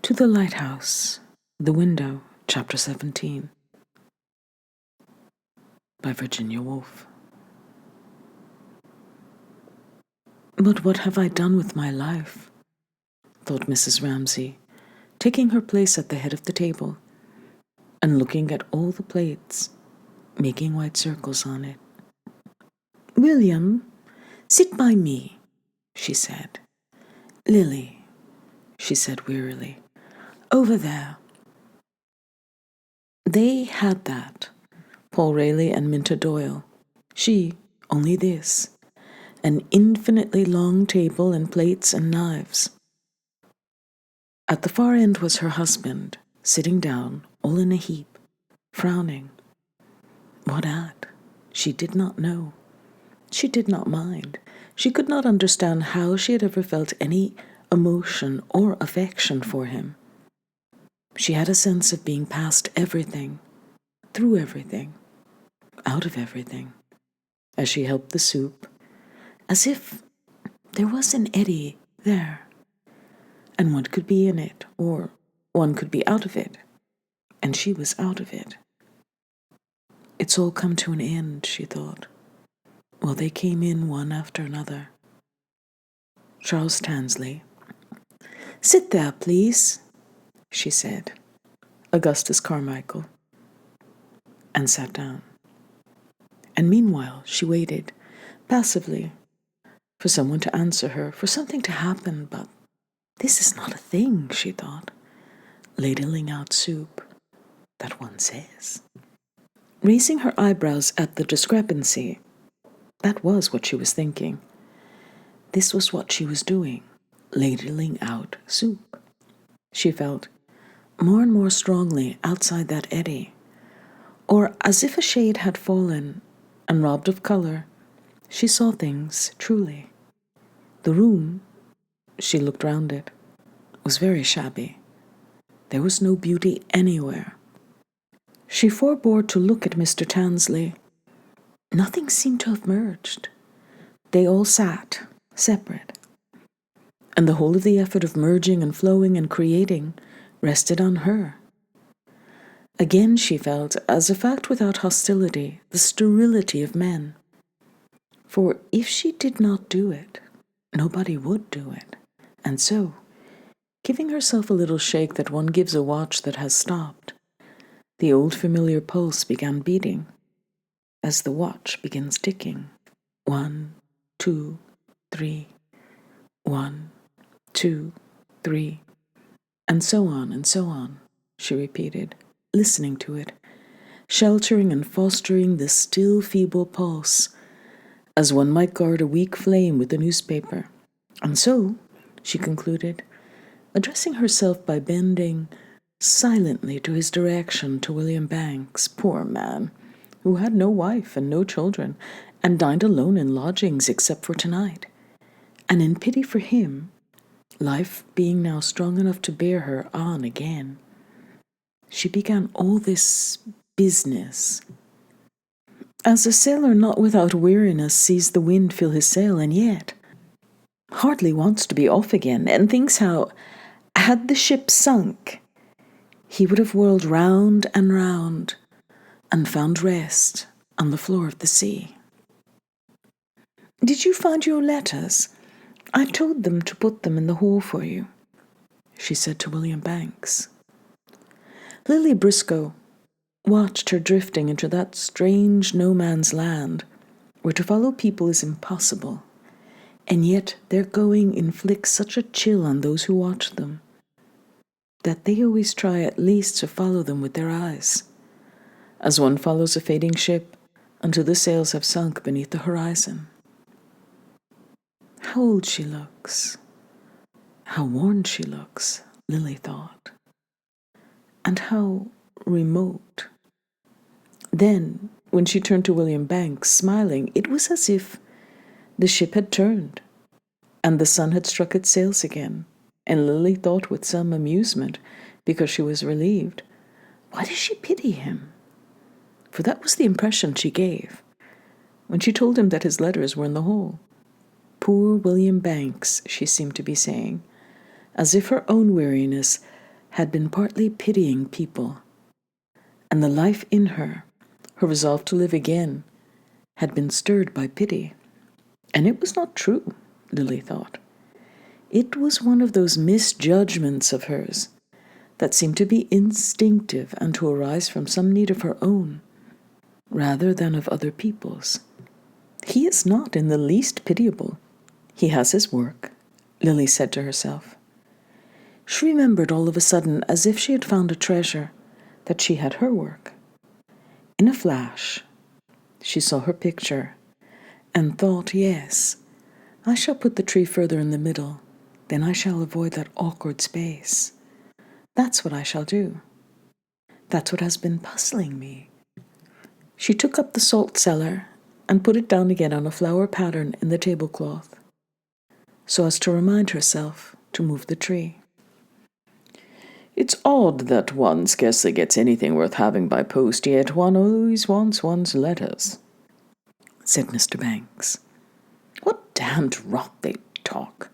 To the Lighthouse, The Window, Chapter 17, by Virginia Woolf. But what have I done with my life? Thought Mrs. Ramsay, taking her place at the head of the table and looking at all the plates, making white circles on it. William, sit by me, she said. Lily, she said wearily, over there. They had that, Paul Rayleigh and Minta Doyle. She, only this, an infinitely long table and plates and knives. At the far end was her husband, sitting down, all in a heap, frowning. What at? She did not know. She did not mind. She could not understand how she had ever felt any emotion or affection for him. She had a sense of being past everything, through everything, out of everything, as she helped the soup, as if there was an eddy there, and one could be in it, or one could be out of it, and she was out of it. It's all come to an end, she thought. Well, they came in one after another. Charles Tansley. Sit there, please, she said. Augustus Carmichael. And sat down. And meanwhile she waited, passively, for someone to answer her, for something to happen, but this is not a thing, she thought, ladling out soup, that one says. Raising her eyebrows at the discrepancy, that was what she was thinking. This was what she was doing, ladling out soup. She felt more and more strongly outside that eddy, or as if a shade had fallen, and robbed of color, she saw things truly. The room, she looked round it, was very shabby. There was no beauty anywhere. She forebore to look at Mr. Tansley. Nothing seemed to have merged. They all sat, separate. And the whole of the effort of merging and flowing and creating rested on her. Again she felt, as a fact without hostility, the sterility of men. For if she did not do it, nobody would do it. And so, giving herself a little shake that one gives a watch that has stopped, the old familiar pulse began beating, as the watch begins ticking. 1, 2, 3, 1, 2, 3, and so on, she repeated, listening to it, sheltering and fostering the still feeble pulse, as one might guard a weak flame with a newspaper. And so, she concluded, addressing herself by bending silently to his direction to William Banks, poor man, who had no wife and no children, and dined alone in lodgings except for tonight. And in pity for him, life being now strong enough to bear her on again, she began all this business. As a sailor not without weariness sees the wind fill his sail, and yet hardly wants to be off again, and thinks how, had the ship sunk, he would have whirled round and found rest on the floor of the sea. Did you find your letters? I told them to put them in the hall for you, she said to William Banks. Lily Briscoe watched her drifting into that strange no-man's land where to follow people is impossible, and yet their going inflicts such a chill on those who watch them that they always try at least to follow them with their eyes, as one follows a fading ship until the sails have sunk beneath the horizon. How old she looks, how worn she looks, Lily thought, and how remote. Then, when she turned to William Banks, smiling, it was as if the ship had turned, and the sun had struck its sails again, and Lily thought with some amusement, because she was relieved, why does she pity him? For that was the impression she gave, when she told him that his letters were in the hall. Poor William Banks, she seemed to be saying, as if her own weariness had been partly pitying people, and the life in her, her resolve to live again, had been stirred by pity. And it was not true, Lily thought. It was one of those misjudgments of hers that seemed to be instinctive and to arise from some need of her own, rather than of other people's. He is not in the least pitiable. He has his work, Lily said to herself. She remembered all of a sudden, as if she had found a treasure, that she had her work. In a flash, she saw her picture and thought, yes, I shall put the tree further in the middle, then I shall avoid that awkward space. That's what I shall do. That's what has been puzzling me. She took up the salt cellar and put it down again on a flower pattern in the tablecloth, so as to remind herself to move the tree. It's odd that one scarcely gets anything worth having by post, yet one always wants one's letters, said Mr. Banks. What damned rot they talk,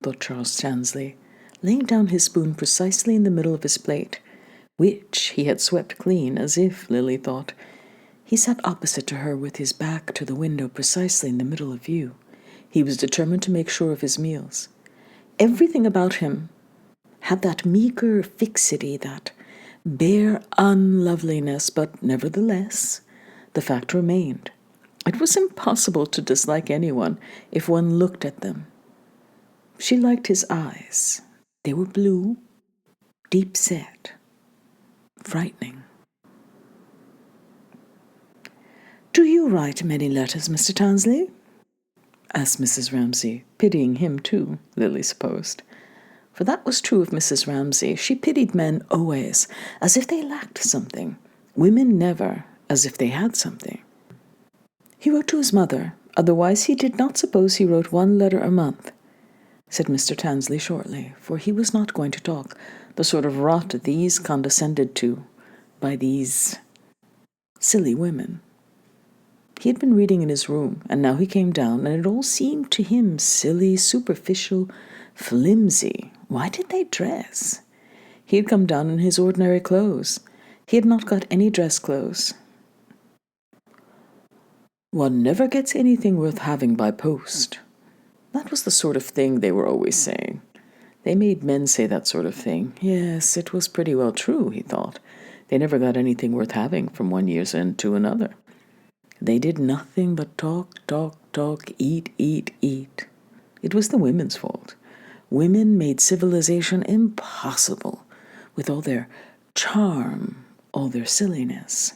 thought Charles Tansley, laying down his spoon precisely in the middle of his plate, which he had swept clean, as if, Lily thought, he sat opposite to her with his back to the window precisely in the middle of view. He was determined to make sure of his meals. Everything about him had that meager fixity, that bare unloveliness, but nevertheless, the fact remained. It was impossible to dislike anyone if one looked at them. She liked his eyes. They were blue, deep-set, frightening. Do you write many letters, Mr. Tansley? Asked Mrs. Ramsay, pitying him too, Lily supposed. For that was true of Mrs. Ramsay. She pitied men always, as if they lacked something. Women never, as if they had something. He wrote to his mother, otherwise he did not suppose he wrote 1 letter a month, said Mr. Tansley shortly, for he was not going to talk the sort of rot these condescended to by these silly women. He had been reading in his room, and now he came down, and it all seemed to him silly, superficial, flimsy. Why did they dress? He had come down in his ordinary clothes. He had not got any dress clothes. One never gets anything worth having by post. That was the sort of thing they were always saying. They made men say that sort of thing. Yes, it was pretty well true, he thought. They never got anything worth having from one year's end to another. They did nothing but talk, talk, talk, eat, eat, eat. It was the women's fault. Women made civilization impossible, with all their charm, all their silliness.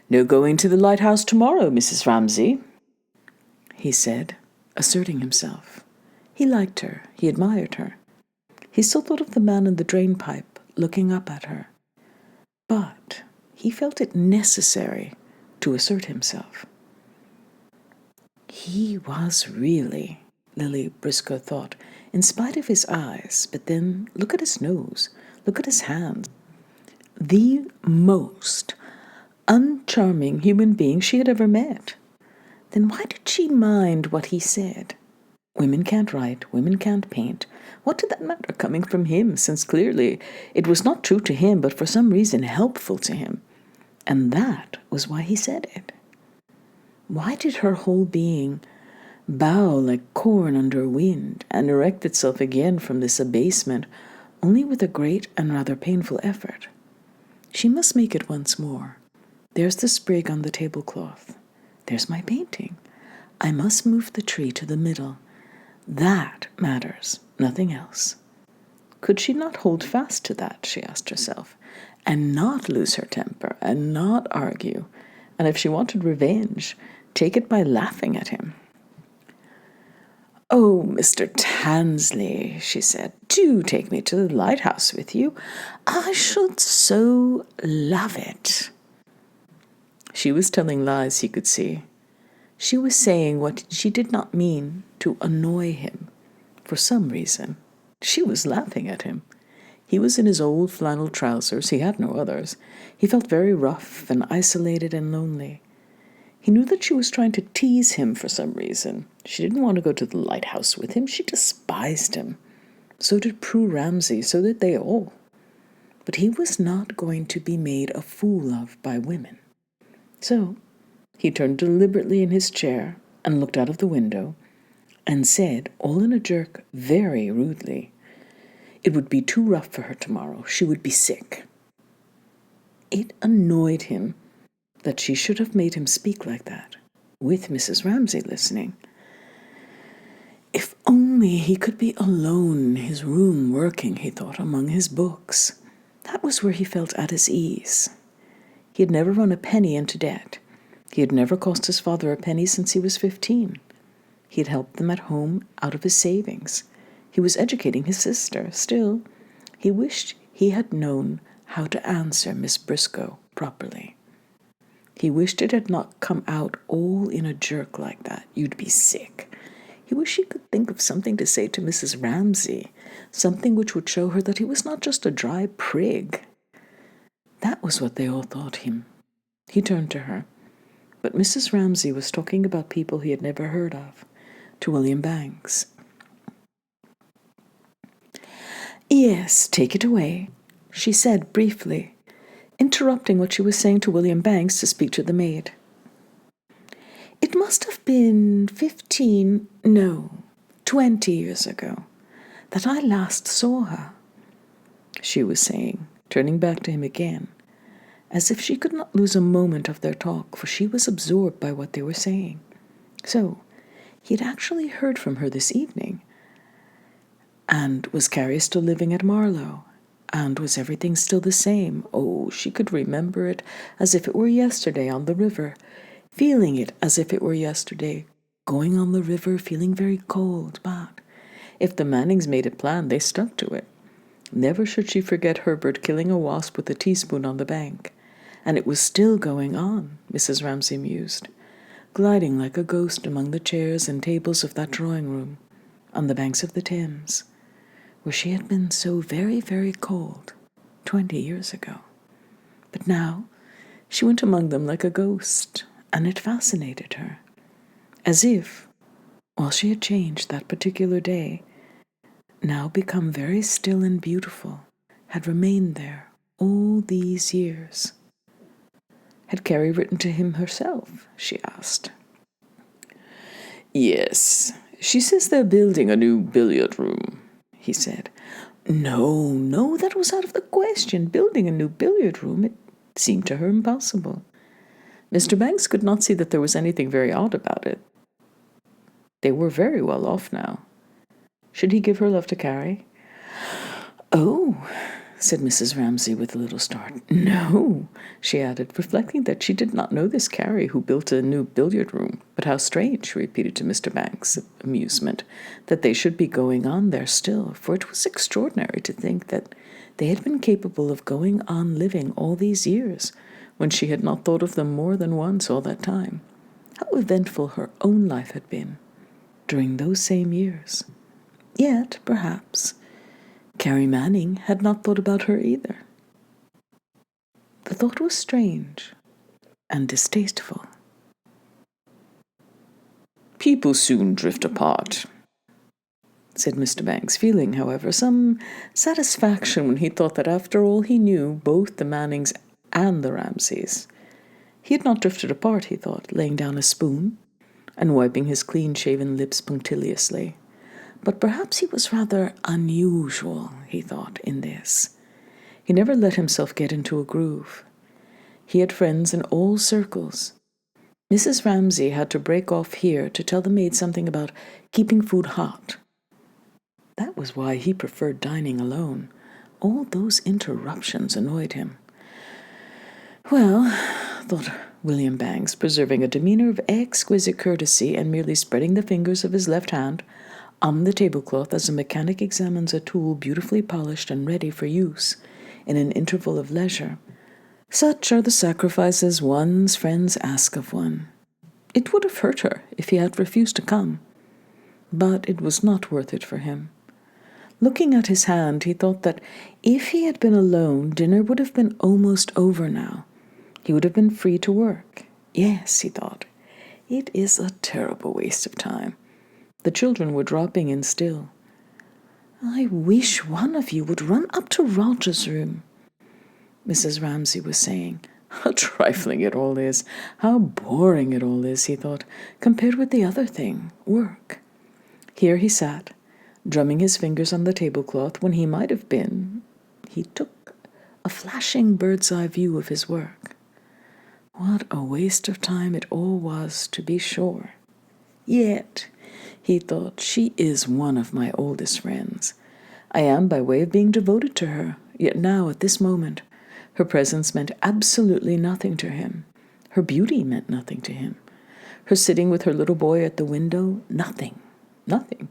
No going to the Lighthouse tomorrow, Mrs. Ramsay, he said, asserting himself. He liked her. He admired her. He still thought of the man in the drain-pipe, looking up at her. But he felt it necessary to assert himself. He was really, Lily Briscoe thought, in spite of his eyes, but then look at his nose, look at his hands, the most uncharming human being she had ever met. Then why did she mind what he said? Women can't write, women can't paint. What did that matter coming from him, since clearly it was not true to him, but for some reason helpful to him? And that was why he said it. Why did her whole being bow like corn under wind and erect itself again from this abasement only with a great and rather painful effort? She must make it once more. There's the sprig on the tablecloth. There's my painting. I must move the tree to the middle. That matters, nothing else. Could she not hold fast to that, she asked herself, and not lose her temper, and not argue, and if she wanted revenge, take it by laughing at him? Oh, Mr. Tansley, she said, do take me to the Lighthouse with you. I should so love it. She was telling lies, he could see. She was saying what she did not mean to annoy him. For some reason, she was laughing at him. He was in his old flannel trousers. He had no others. He felt very rough and isolated and lonely. He knew that she was trying to tease him for some reason. She didn't want to go to the Lighthouse with him. She despised him. So did Prue Ramsay, so did they all. But he was not going to be made a fool of by women. So he turned deliberately in his chair and looked out of the window and said, all in a jerk, very rudely, it would be too rough for her tomorrow. She would be sick. It annoyed him that she should have made him speak like that, with Mrs. Ramsay listening. If only he could be alone in his room working, he thought, among his books. That was where he felt at his ease. He had never run a penny into debt. He had never cost his father a penny since he was 15. He had helped them at home out of his savings. He was educating his sister. Still, he wished he had known how to answer Miss Briscoe properly. He wished it had not come out all in a jerk like that. You'd be sick. He wished he could think of something to say to Mrs. Ramsay, something which would show her that he was not just a dry prig. That was what they all thought him. He turned to her. But Mrs. Ramsay was talking about people he had never heard of, to William Banks. Yes, take it away, she said briefly, interrupting what she was saying to William Banks to speak to the maid. It must have been 20 years ago that I last saw her, she was saying, turning back to him again, as if she could not lose a moment of their talk, for she was absorbed by what they were saying. So, he had actually heard from her this evening. And was Carrie still living at Marlow? And was everything still the same? Oh, she could remember it as if it were yesterday on the river, feeling it as if it were yesterday, going on the river, feeling very cold. But if the Mannings made a plan, they stuck to it. Never should she forget Herbert killing a wasp with a teaspoon on the bank. And it was still going on, Mrs. Ramsay mused, gliding like a ghost among the chairs and tables of that drawing room, on the banks of the Thames, where she had been so very, very cold 20 years ago. But now she went among them like a ghost, and it fascinated her, as if, while she had changed that particular day, now become very still and beautiful, had remained there all these years. Had Carrie written to him herself? She asked. Yes, she says they're building a new billiard room, he said. No, that was out of the question. Building a new billiard room, it seemed to her impossible. Mr. Banks could not see that there was anything very odd about it. They were very well off now. Should he give her love to Carrie? Oh, said Mrs. Ramsay with a little start. No, she added, reflecting that she did not know this Carrie who built a new billiard room. But how strange, she repeated to Mr. Banks' amusement, that they should be going on there still, for it was extraordinary to think that they had been capable of going on living all these years, when she had not thought of them more than once all that time. How eventful her own life had been during those same years. Yet, perhaps, Carrie Manning had not thought about her either. The thought was strange and distasteful. People soon drift apart, said Mr. Banks, feeling, however, some satisfaction when he thought that after all he knew both the Mannings and the Ramsays. He had not drifted apart, he thought, laying down a spoon and wiping his clean-shaven lips punctiliously. But perhaps he was rather unusual, he thought, in this. He never let himself get into a groove. He had friends in all circles. Mrs. Ramsay had to break off here to tell the maid something about keeping food hot. That was why he preferred dining alone. All those interruptions annoyed him. Well, thought William Banks, preserving a demeanor of exquisite courtesy and merely spreading the fingers of his left hand on the tablecloth as a mechanic examines a tool beautifully polished and ready for use in an interval of leisure. Such are the sacrifices one's friends ask of one. It would have hurt her if he had refused to come, but it was not worth it for him. Looking at his hand, he thought that if he had been alone, dinner would have been almost over now. He would have been free to work. Yes, he thought, it is a terrible waste of time. The children were dropping in still. I wish one of you would run up to Roger's room, Mrs. Ramsay was saying. How trifling it all is, how boring it all is, he thought, compared with the other thing, work. Here he sat, drumming his fingers on the tablecloth when he might have been. He took a flashing bird's-eye view of his work. What a waste of time it all was, to be sure. Yet, he thought, she is one of my oldest friends. I am by way of being devoted to her, yet now, at this moment, her presence meant absolutely nothing to him. Her beauty meant nothing to him. Her sitting with her little boy at the window, nothing. Nothing.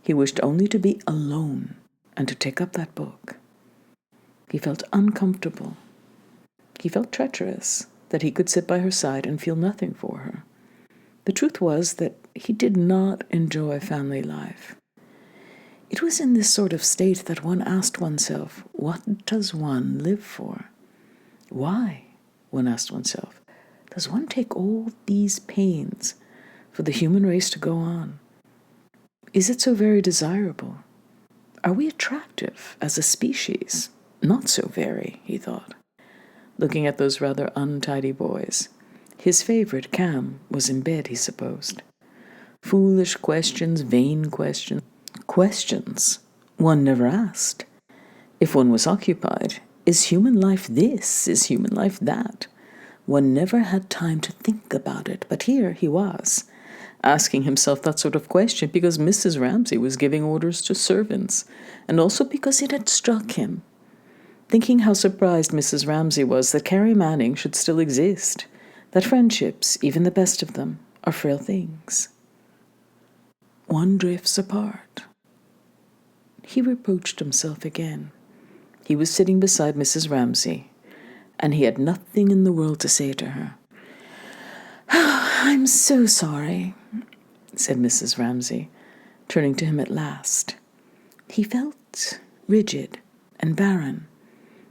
He wished only to be alone and to take up that book. He felt uncomfortable. He felt treacherous that he could sit by her side and feel nothing for her. The truth was that he did not enjoy family life. It was in this sort of state that one asked oneself, what does one live for? Why, one asked oneself, does one take all these pains for the human race to go on? Is it so very desirable? Are we attractive as a species? Not so very, he thought, looking at those rather untidy boys. His favorite, Cam, was in bed, he supposed. Foolish questions, vain questions. Questions one never asked. If one was occupied, is human life this? Is human life that? One never had time to think about it, but here he was, asking himself that sort of question because Mrs. Ramsay was giving orders to servants, and also because it had struck him, thinking how surprised Mrs. Ramsay was that Carrie Manning should still exist, that friendships, even the best of them, are frail things. One drifts apart. He reproached himself again. He was sitting beside Mrs. Ramsay, and he had nothing in the world to say to her. I'm so sorry, said Mrs. Ramsay, turning to him at last. He felt rigid and barren,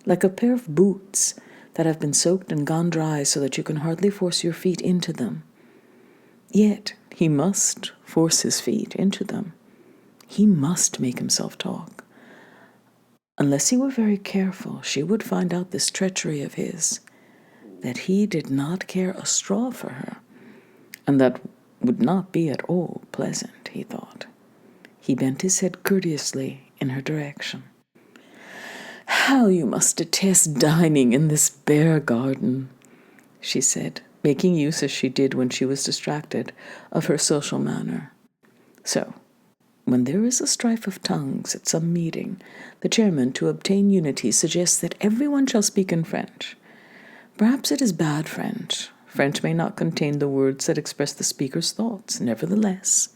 like a pair of boots that have been soaked and gone dry so that you can hardly force your feet into them. Yet he must force his feet into them. He must make himself talk. Unless he were very careful, she would find out this treachery of his, that he did not care a straw for her, and that would not be at all pleasant, he thought. He bent his head courteously in her direction. How you must detest dining in this bare garden, she said, making use, as she did when she was distracted, of her social manner. So, when there is a strife of tongues at some meeting, the chairman, to obtain unity, suggests that everyone shall speak in French. Perhaps it is bad French. French may not contain the words that express the speaker's thoughts. Nevertheless,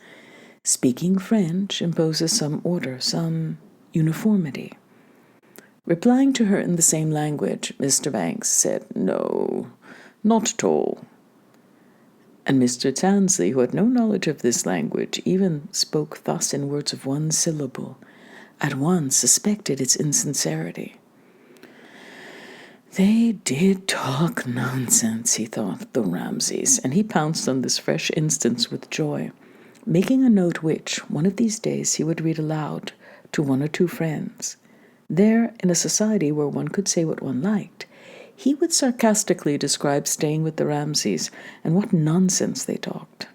speaking French imposes some order, some uniformity. Replying to her in the same language, Mr. Banks said, No, not at all. And Mr. Tansley, who had no knowledge of this language, even spoke thus in words of one syllable, at once suspected its insincerity. They did talk nonsense, he thought, the Ramsays, and he pounced on this fresh instance with joy, making a note which, one of these days, he would read aloud to one or two friends. There, in a society where one could say what one liked, he would sarcastically describe staying with the Ramsays and what nonsense they talked.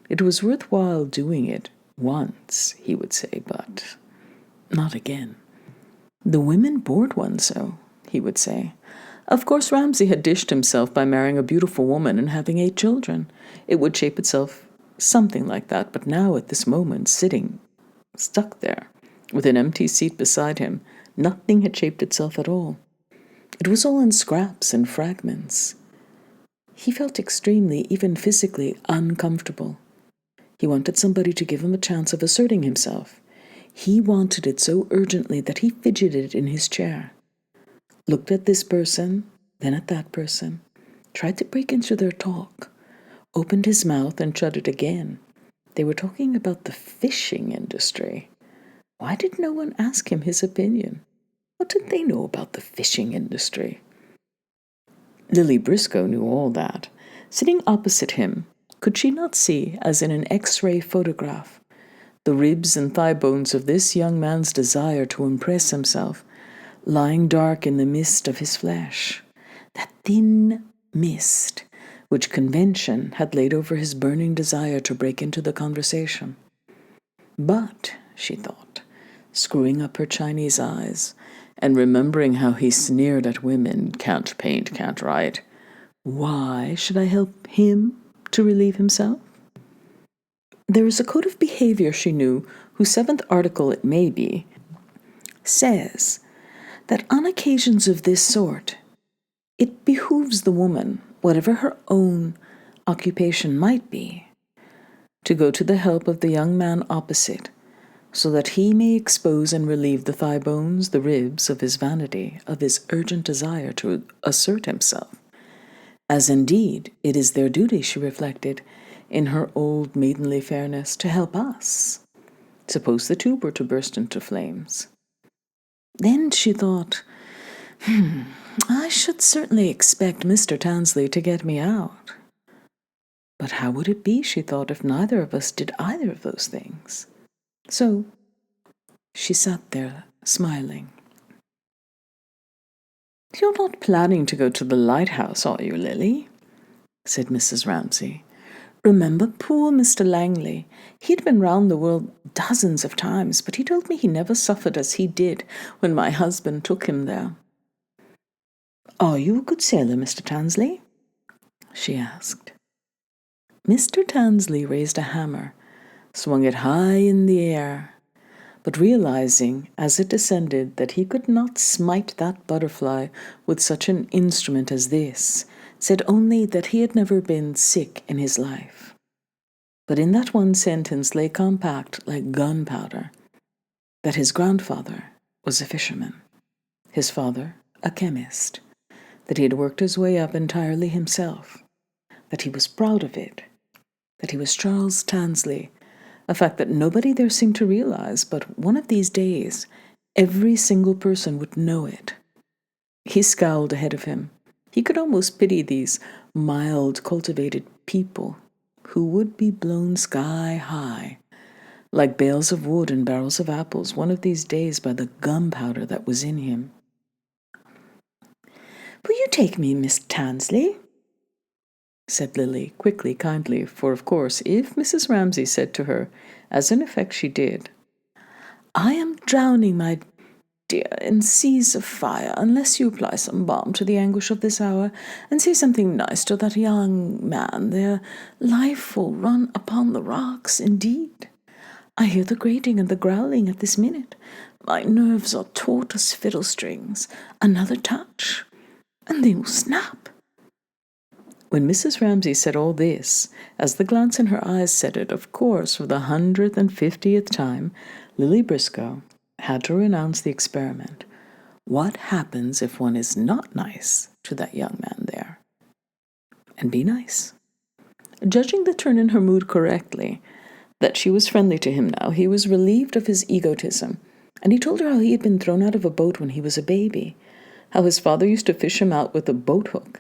It was worthwhile doing it once, he would say, but not again. The women bored one so, he would say. Of course, Ramsay had dished himself by marrying a beautiful woman and having 8 children. It would shape itself something like that, but now at this moment, sitting, stuck there, with an empty seat beside him, nothing had shaped itself at all. It was all in scraps and fragments. He felt extremely, even physically, uncomfortable. He wanted somebody to give him a chance of asserting himself. He wanted it so urgently that he fidgeted in his chair, looked at this person, then at that person, tried to break into their talk, opened his mouth and shut it again. They were talking about the fishing industry. Why did no one ask him his opinion? What did they know about the fishing industry? Lily Briscoe knew all that. Sitting opposite him, could she not see, as in an X-ray photograph, the ribs and thigh bones of this young man's desire to impress himself, lying dark in the mist of his flesh, that thin mist which convention had laid over his burning desire to break into the conversation. But, she thought, screwing up her Chinese eyes, and remembering how he sneered at women, can't paint, can't write, why should I help him to relieve himself? There is a code of behavior, she knew, whose 7th article it may be, says that on occasions of this sort, it behooves the woman, whatever her own occupation might be, to go to the help of the young man opposite, so that he may expose and relieve the thigh bones, the ribs of his vanity, of his urgent desire to assert himself. As indeed it is their duty, she reflected, in her old maidenly fairness, to help us. Suppose the tube were to burst into flames. Then she thought, I should certainly expect Mr. Tansley to get me out. But how would it be, she thought, if neither of us did either of those things? So she sat there, smiling. You're not planning to go to the Lighthouse, are you, Lily? Said Mrs. Ramsay. Remember poor Mr. Langley. He'd been round the world dozens of times, but he told me he never suffered as he did when my husband took him there. Are you a good sailor, Mr. Tansley? She asked. Mr. Tansley raised a hammer, swung it high in the air, but realizing as it descended that he could not smite that butterfly with such an instrument as this, said only that he had never been sick in his life. But in that one sentence lay compact like gunpowder that his grandfather was a fisherman, his father a chemist, that he had worked his way up entirely himself, that he was proud of it, that he was Charles Tansley, a fact that nobody there seemed to realize, but one of these days every single person would know it. He scowled ahead of him. He could almost pity these mild, cultivated people who would be blown sky high, like bales of wood and barrels of apples, one of these days by the gunpowder that was in him. Will you take me, Miss Tansley? Said Lily, quickly, kindly, for of course, if Mrs. Ramsay said to her, as in effect she did, I am drowning, my dear, in seas of fire, unless you apply some balm to the anguish of this hour, and say something nice to that young man, their life will run upon the rocks, indeed. I hear the grating and the growling at this minute. My nerves are taut as fiddle strings. Another touch, and they will snap. When Mrs. Ramsay said all this, as the glance in her eyes said it, of course, for the 150th time, Lily Briscoe had to renounce the experiment. What happens if one is not nice to that young man there? And be nice. Judging the turn in her mood correctly, that she was friendly to him now, he was relieved of his egotism, and he told her how he had been thrown out of a boat when he was a baby, how his father used to fish him out with a boat hook.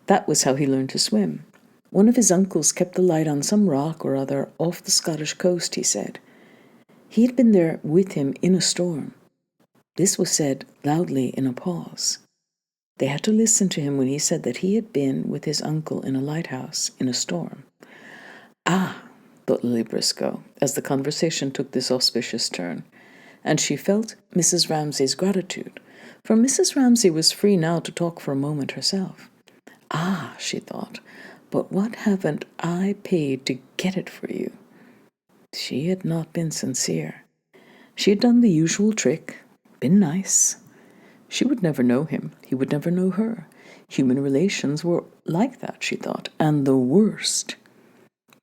That was how he learned to swim. One of his uncles kept the light on some rock or other off the Scottish coast, he said. He had been there with him in a storm. This was said loudly in a pause. They had to listen to him when he said that he had been with his uncle in a lighthouse in a storm. Ah, thought Lily Briscoe, as the conversation took this auspicious turn, and she felt Mrs. Ramsay's gratitude, for Mrs. Ramsay was free now to talk for a moment herself. Ah, she thought, but what haven't I paid to get it for you? She had not been sincere. She had done the usual trick, been nice. She would never know him. He would never know her. Human relations were like that, she thought, and the worst,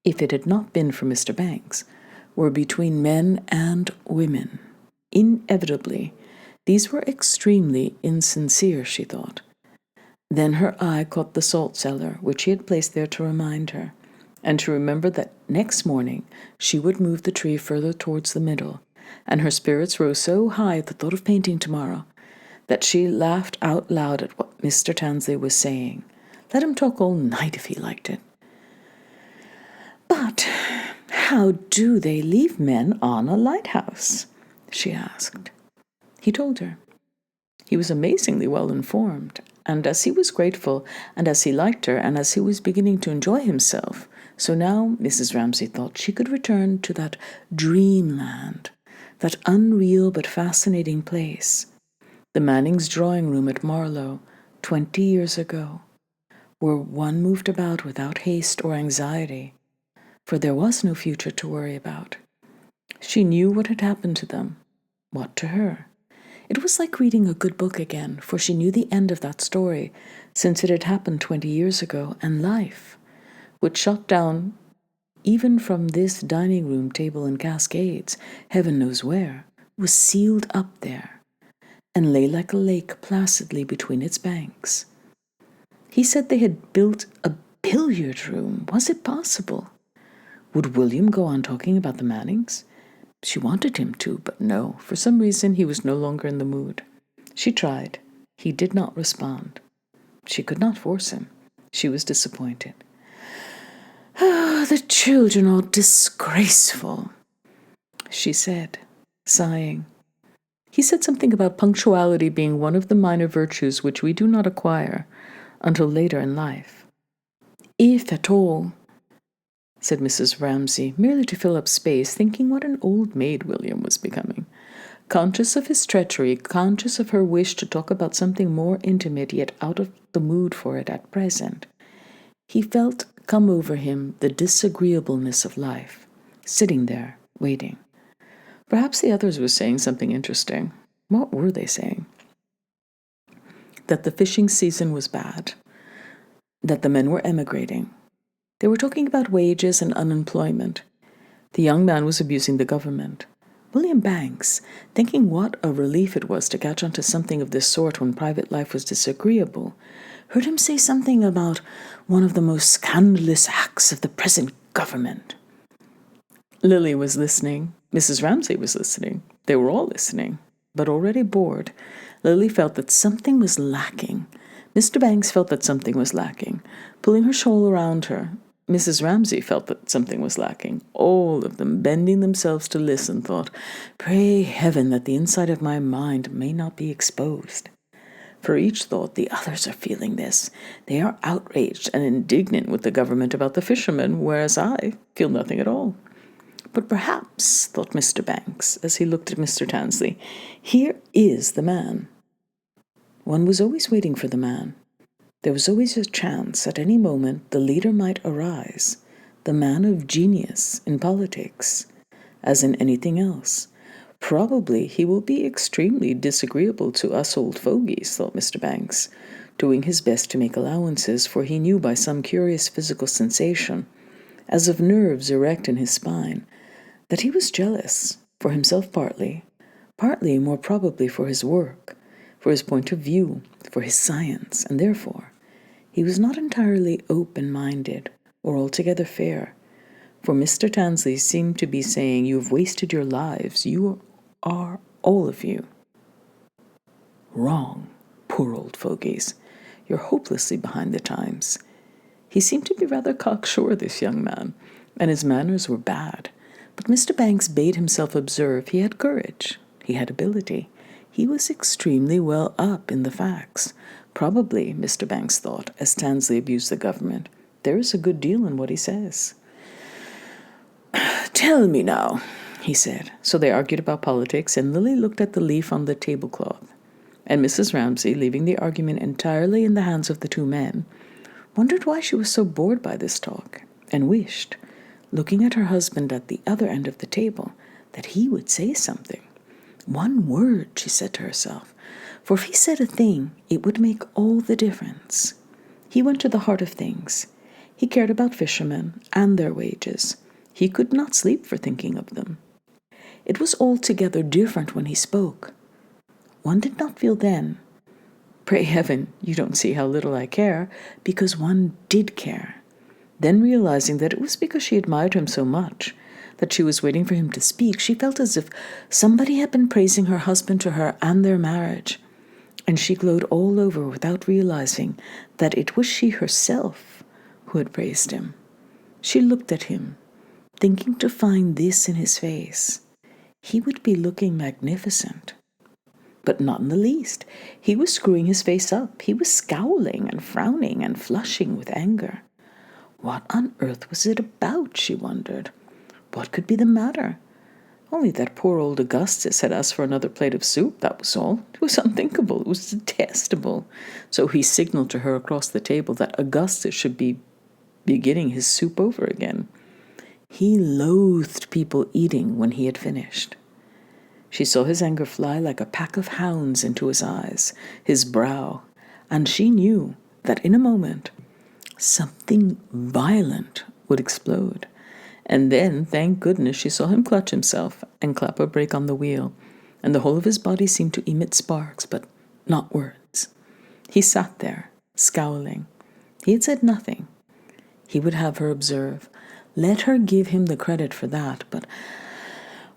if it had not been for Mr. Banks, were between men and women. Inevitably, these were extremely insincere, she thought. Then her eye caught the salt cellar, which he had placed there to remind her, and to remember that next morning she would move the tree further towards the middle, and her spirits rose so high at the thought of painting tomorrow that she laughed out loud at what Mr. Tansley was saying. Let him talk all night if he liked it. But How do they leave men on a lighthouse? She asked. He told her. He was amazingly well informed, and as he was grateful, and as he liked her, and as he was beginning to enjoy himself, so now Mrs. Ramsay thought she could return to that dreamland, that unreal but fascinating place, the Mannings' drawing room at Marlow, 20 years ago, where one moved about without haste or anxiety, for there was no future to worry about. She knew what had happened to them. What to her? It was like reading a good book again, for she knew the end of that story, since it had happened 20 years ago, and life, which shot down even from this dining room table in Cascades, heaven knows where, was sealed up there, and lay like a lake placidly between its banks. He said they had built a billiard room. Was it possible? Would William go on talking about the Mannings? She wanted him to, but no, for some reason he was no longer in the mood. She tried. He did not respond. She could not force him. She was disappointed. The children are disgraceful, she said, sighing. He said something about punctuality being one of the minor virtues which we do not acquire until later in life. If at all, said Mrs. Ramsay, merely to fill up space, thinking what an old maid William was becoming. Conscious of his treachery, conscious of her wish to talk about something more intimate, yet out of the mood for it at present, he felt come over him the disagreeableness of life, sitting there, waiting. Perhaps the others were saying something interesting. What were they saying? That the fishing season was bad, that the men were emigrating. They were talking about wages and unemployment. The young man was abusing the government. William Banks, thinking what a relief it was to catch on to something of this sort when private life was disagreeable, heard him say something about one of the most scandalous acts of the present government. Lily was listening. Mrs. Ramsay was listening. They were all listening. But already bored, Lily felt that something was lacking. Mr. Banks felt that something was lacking. Pulling her shawl around her, Mrs. Ramsay felt that something was lacking. All of them, bending themselves to listen, thought, "Pray heaven that the inside of my mind may not be exposed." For each thought, the others are feeling this. They are outraged and indignant with the government about the fishermen, whereas I feel nothing at all. But perhaps, thought Mr. Banks, as he looked at Mr. Tansley, here is the man. One was always waiting for the man. There was always a chance at any moment the leader might arise, the man of genius in politics, as in anything else. Probably he will be extremely disagreeable to us old fogies, thought Mr. Banks, doing his best to make allowances, for he knew by some curious physical sensation, as of nerves erect in his spine, that he was jealous, for himself partly more probably for his work, for his point of view, for his science, and therefore he was not entirely open-minded or altogether fair, for Mr. Tansley seemed to be saying, "You have wasted your lives. You are, all of you, wrong, poor old fogies. You're hopelessly behind the times." He seemed to be rather cocksure, this young man, and his manners were bad. But Mr. Banks bade himself observe he had courage, he had ability. He was extremely well up in the facts. Probably, Mr. Banks thought, as Tansley abused the government, there is a good deal in what he says. "Tell me now," he said. So they argued about politics, and Lily looked at the leaf on the tablecloth. And Mrs. Ramsay, leaving the argument entirely in the hands of the two men, wondered why she was so bored by this talk, and wished, looking at her husband at the other end of the table, that he would say something. One word, she said to herself, for if he said a thing, it would make all the difference. He went to the heart of things. He cared about fishermen and their wages. He could not sleep for thinking of them. It was altogether different when he spoke. One did not feel then, "Pray heaven, you don't see how little I care," because one did care. Then realizing that it was because she admired him so much, that she was waiting for him to speak, she felt as if somebody had been praising her husband to her and their marriage, and she glowed all over without realizing that it was she herself who had praised him. She looked at him, thinking to find this in his face, he would be looking magnificent. But not in the least. He was screwing his face up. He was scowling and frowning and flushing with anger. What on earth was it about, she wondered. What could be the matter? Only that poor old Augustus had asked for another plate of soup, that was all. It was unthinkable. It was detestable. So he signaled to her across the table that Augustus should be beginning his soup over again. He loathed people eating when he had finished. She saw his anger fly like a pack of hounds into his eyes, his brow, and she knew that in a moment something violent would explode. And then, thank goodness, she saw him clutch himself and clap a brake on the wheel, and the whole of his body seemed to emit sparks, but not words. He sat there, scowling. He had said nothing. He would have her observe. Let her give him the credit for that, but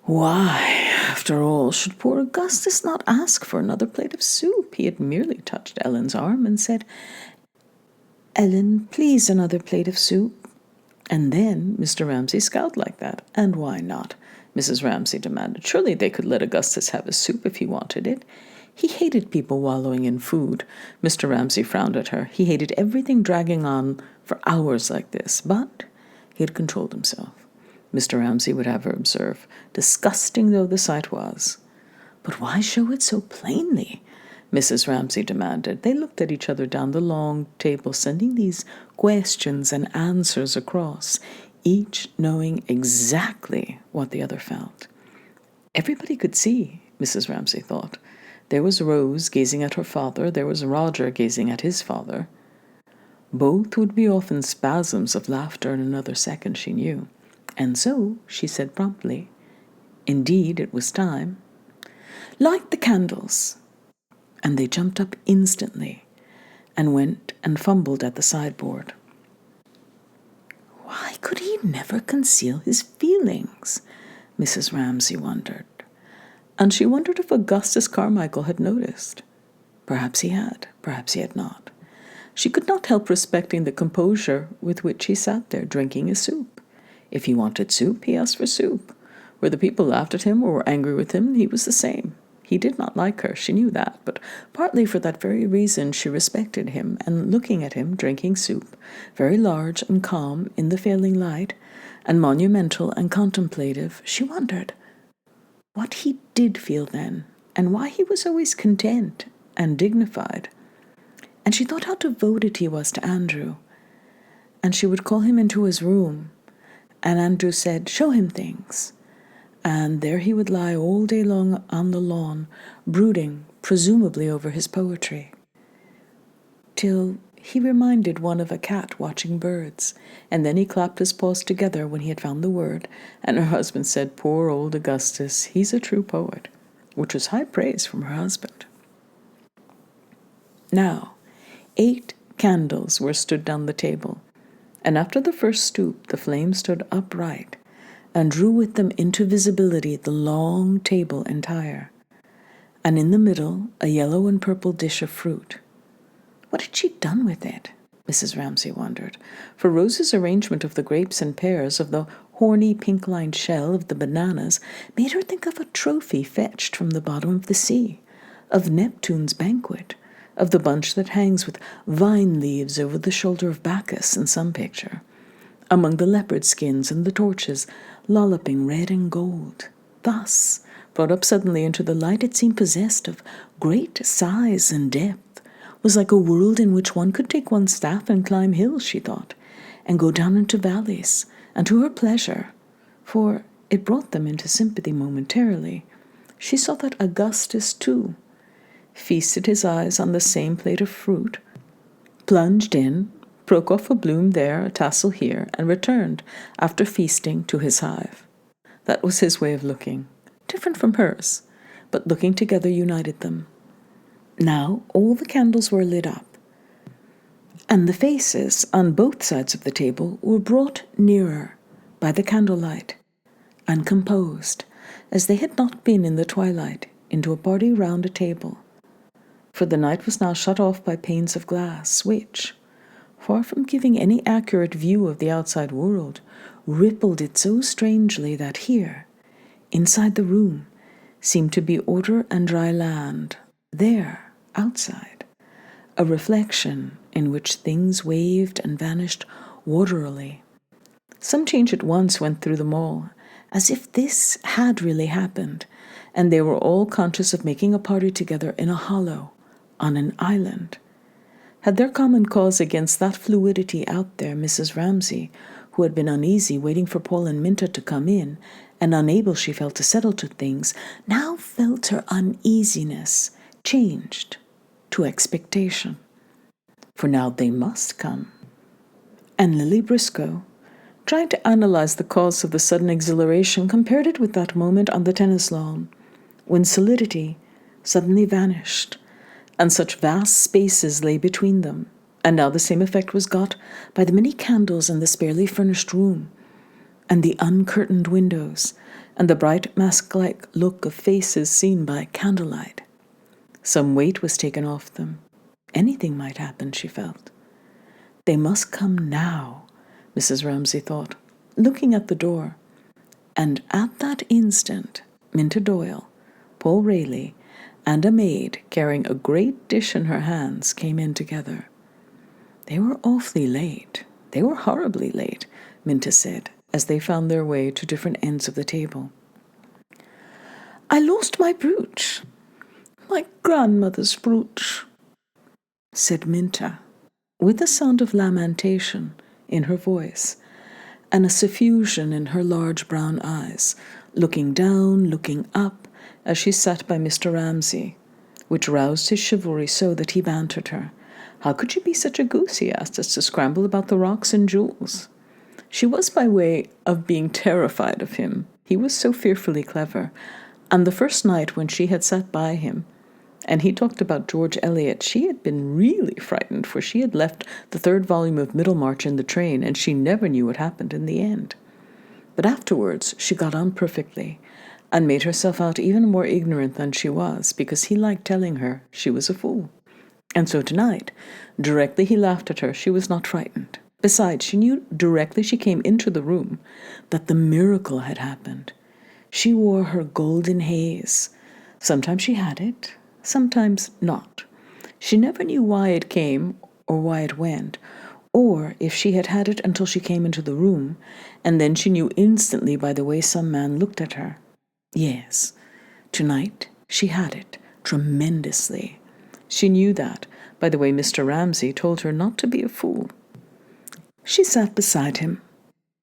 why, after all, should poor Augustus not ask for another plate of soup? He had merely touched Ellen's arm and said, "Ellen, please, another plate of soup." And then Mr. Ramsay scowled like that. And why not? Mrs. Ramsay demanded. Surely they could let Augustus have his soup if he wanted it. He hated people wallowing in food. Mr. Ramsay frowned at her. He hated everything dragging on for hours like this. But he had controlled himself. Mr. Ramsay would have her observe, disgusting though the sight was. But why show it so plainly? Mrs. Ramsay demanded. They looked at each other down the long table, sending these questions and answers across, each knowing exactly what the other felt. Everybody could see, Mrs. Ramsay thought. There was Rose gazing at her father, there was Roger gazing at his father. Both would be off in spasms of laughter in another second, she knew. And so she said promptly, indeed, it was time. Light the candles. And they jumped up instantly and went and fumbled at the sideboard. Why could he never conceal his feelings? Mrs. Ramsay wondered. And she wondered if Augustus Carmichael had noticed. Perhaps he had, perhaps he had not. She could not help respecting the composure with which he sat there drinking his soup. If he wanted soup, he asked for soup. Whether people laughed at him or were angry with him, he was the same. He did not like her, she knew that, but partly for that very reason she respected him, and looking at him drinking soup, very large and calm in the failing light, and monumental and contemplative, she wondered what he did feel then, and why he was always content and dignified. And she thought how devoted he was to Andrew. And she would call him into his room, and Andrew said, "Show him things." And there he would lie all day long on the lawn, brooding, presumably over his poetry, till he reminded one of a cat watching birds, and then he clapped his paws together when he had found the word, and her husband said, "Poor old Augustus, he's a true poet," which was high praise from her husband. Now, 8 candles were stood down the table, and after the first stoop the flame stood upright, and drew with them into visibility the long table entire, and in the middle a yellow and purple dish of fruit. What had she done with it? Mrs. Ramsay wondered, for Rose's arrangement of the grapes and pears, of the horny pink-lined shell, of the bananas, made her think of a trophy fetched from the bottom of the sea, of Neptune's banquet, of the bunch that hangs with vine leaves over the shoulder of Bacchus in some picture, among the leopard skins and the torches, lolloping red and gold. Thus, brought up suddenly into the light, it seemed possessed of great size and depth, was like a world in which one could take one's staff and climb hills, she thought, and go down into valleys, and to her pleasure, for it brought them into sympathy momentarily, she saw that Augustus, too, feasted his eyes on the same plate of fruit, plunged in, broke off a bloom there, a tassel here, and returned, after feasting, to his hive. That was his way of looking, different from hers, but looking together united them. Now all the candles were lit up, and the faces on both sides of the table were brought nearer by the candlelight, and composed, as they had not been in the twilight, into a party round a table. For the night was now shut off by panes of glass, which, far from giving any accurate view of the outside world, rippled it so strangely that here, inside the room, seemed to be order and dry land, there, outside, a reflection in which things waved and vanished waterily. Some change at once went through them all, as if this had really happened, and they were all conscious of making a party together in a hollow, on an island. Had their common cause against that fluidity out there Mrs. Ramsay, who had been uneasy waiting for Paul and Minta to come in, and unable, she felt, to settle to things, now felt her uneasiness changed to expectation. For now they must come. And Lily Briscoe, trying to analyze the cause of the sudden exhilaration, compared it with that moment on the tennis lawn, when solidity suddenly vanished, and such vast spaces lay between them, and now the same effect was got by the many candles in the sparely furnished room, and the uncurtained windows, and the bright mask-like look of faces seen by candlelight. Some weight was taken off them. Anything might happen, she felt. They must come now, Mrs. Ramsay thought, looking at the door. And at that instant, Minta Doyle, Paul Rayleigh, and a maid carrying a great dish in her hands came in together. They were awfully late. They were horribly late, Minta said, as they found their way to different ends of the table. I lost my brooch. My grandmother's brooch, said Minta, with a sound of lamentation in her voice, and a suffusion in her large brown eyes, looking down, looking up, as she sat by Mr. Ramsay, which roused his chivalry so that he bantered her. How could she be such a goose, he asked, as to scramble about the rocks and jewels? She was by way of being terrified of him. He was so fearfully clever. And the first night when she had sat by him, and he talked about George Eliot, she had been really frightened, for she had left the 3rd volume of Middlemarch in the train, and she never knew what happened in the end. But afterwards she got on perfectly, and made herself out even more ignorant than she was, because he liked telling her she was a fool. And so tonight, directly he laughed at her, she was not frightened. Besides, she knew directly she came into the room that the miracle had happened. She wore her golden haze. Sometimes she had it, sometimes not. She never knew why it came or why it went, or if she had had it until she came into the room, and then she knew instantly by the way some man looked at her. Yes, tonight she had it, tremendously. She knew that by the way Mr. Ramsay told her not to be a fool. She sat beside him,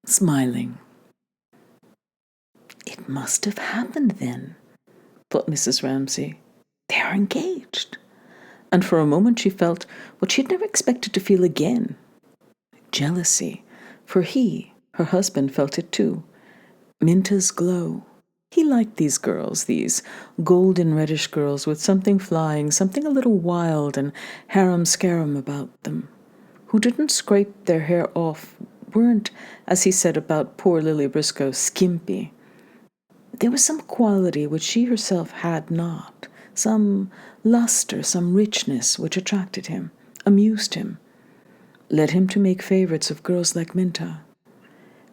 smiling. It must have happened then, thought Mrs. Ramsay. They are engaged. And for a moment she felt what she had never expected to feel again. Jealousy, for he, her husband, felt it too. Minta's glow. He liked these girls, these golden reddish girls with something flying, something a little wild and harum-scarum about them, who didn't scrape their hair off, weren't, as he said about poor Lily Briscoe, skimpy. There was some quality which she herself had not, some luster, some richness which attracted him, amused him, led him to make favorites of girls like Minta.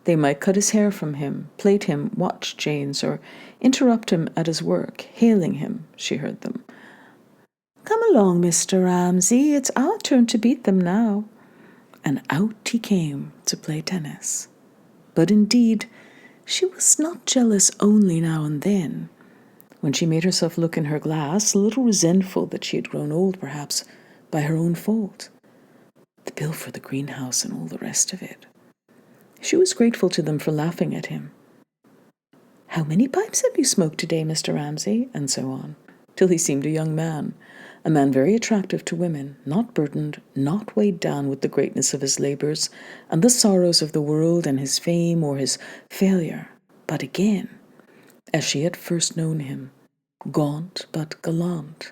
They might cut his hair from him, plait him watch chains, or interrupt him at his work, hailing him, she heard them. Come along, Mr. Ramsay, it's our turn to beat them now. And out he came to play tennis. But indeed, she was not jealous only now and then, when she made herself look in her glass, a little resentful that she had grown old, perhaps, by her own fault. The bill for the greenhouse and all the rest of it. She was grateful to them for laughing at him. How many pipes have you smoked today, Mr. Ramsay? And so on, till he seemed a young man, a man very attractive to women, not burdened, not weighed down with the greatness of his labors and the sorrows of the world and his fame or his failure, but again, as she had first known him, gaunt but gallant,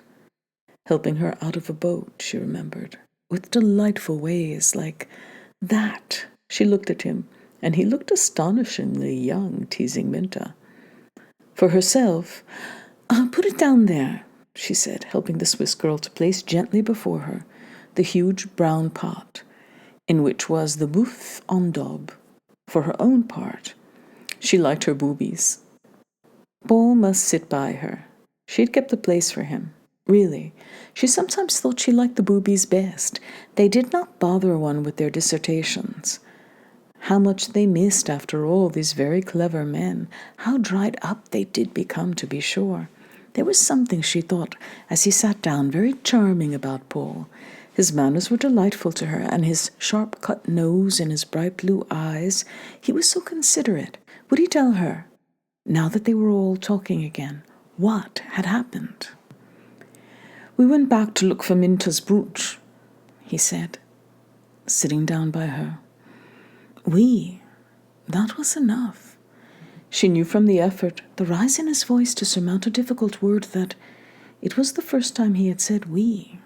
helping her out of a boat, she remembered, with delightful ways like that. She looked at him, and he looked astonishingly young, teasing Minta. For herself, put it down there, she said, helping the Swiss girl to place gently before her the huge brown pot, in which was the bouffe en daube. For her own part, she liked her boobies. Paul must sit by her. She'd kept the place for him. Really, she sometimes thought she liked the boobies best. They did not bother one with their dissertations. How much they missed, after all, these very clever men. How dried up they did become, to be sure. There was something, she thought, as he sat down, very charming about Paul. His manners were delightful to her, and his sharp-cut nose and his bright blue eyes. He was so considerate. Would he tell her, now that they were all talking again, what had happened? "We went back to look for Minta's brooch," he said, sitting down by her. That was enough. She knew from the effort, the rise in his voice to surmount a difficult word, that it was the first time he had said we.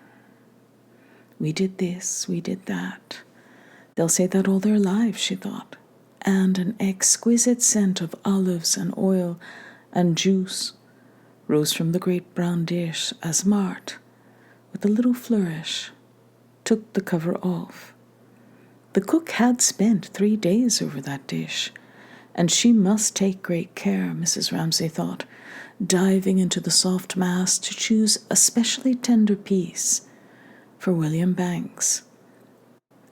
We did this, we did that. They'll say that all their lives, she thought. And an exquisite scent of olives and oil and juice rose from the great brown dish as Mart, with a little flourish, took the cover off. The cook had spent 3 days over that dish, and she must take great care, Mrs. Ramsay thought, diving into the soft mass to choose a specially tender piece for William Banks.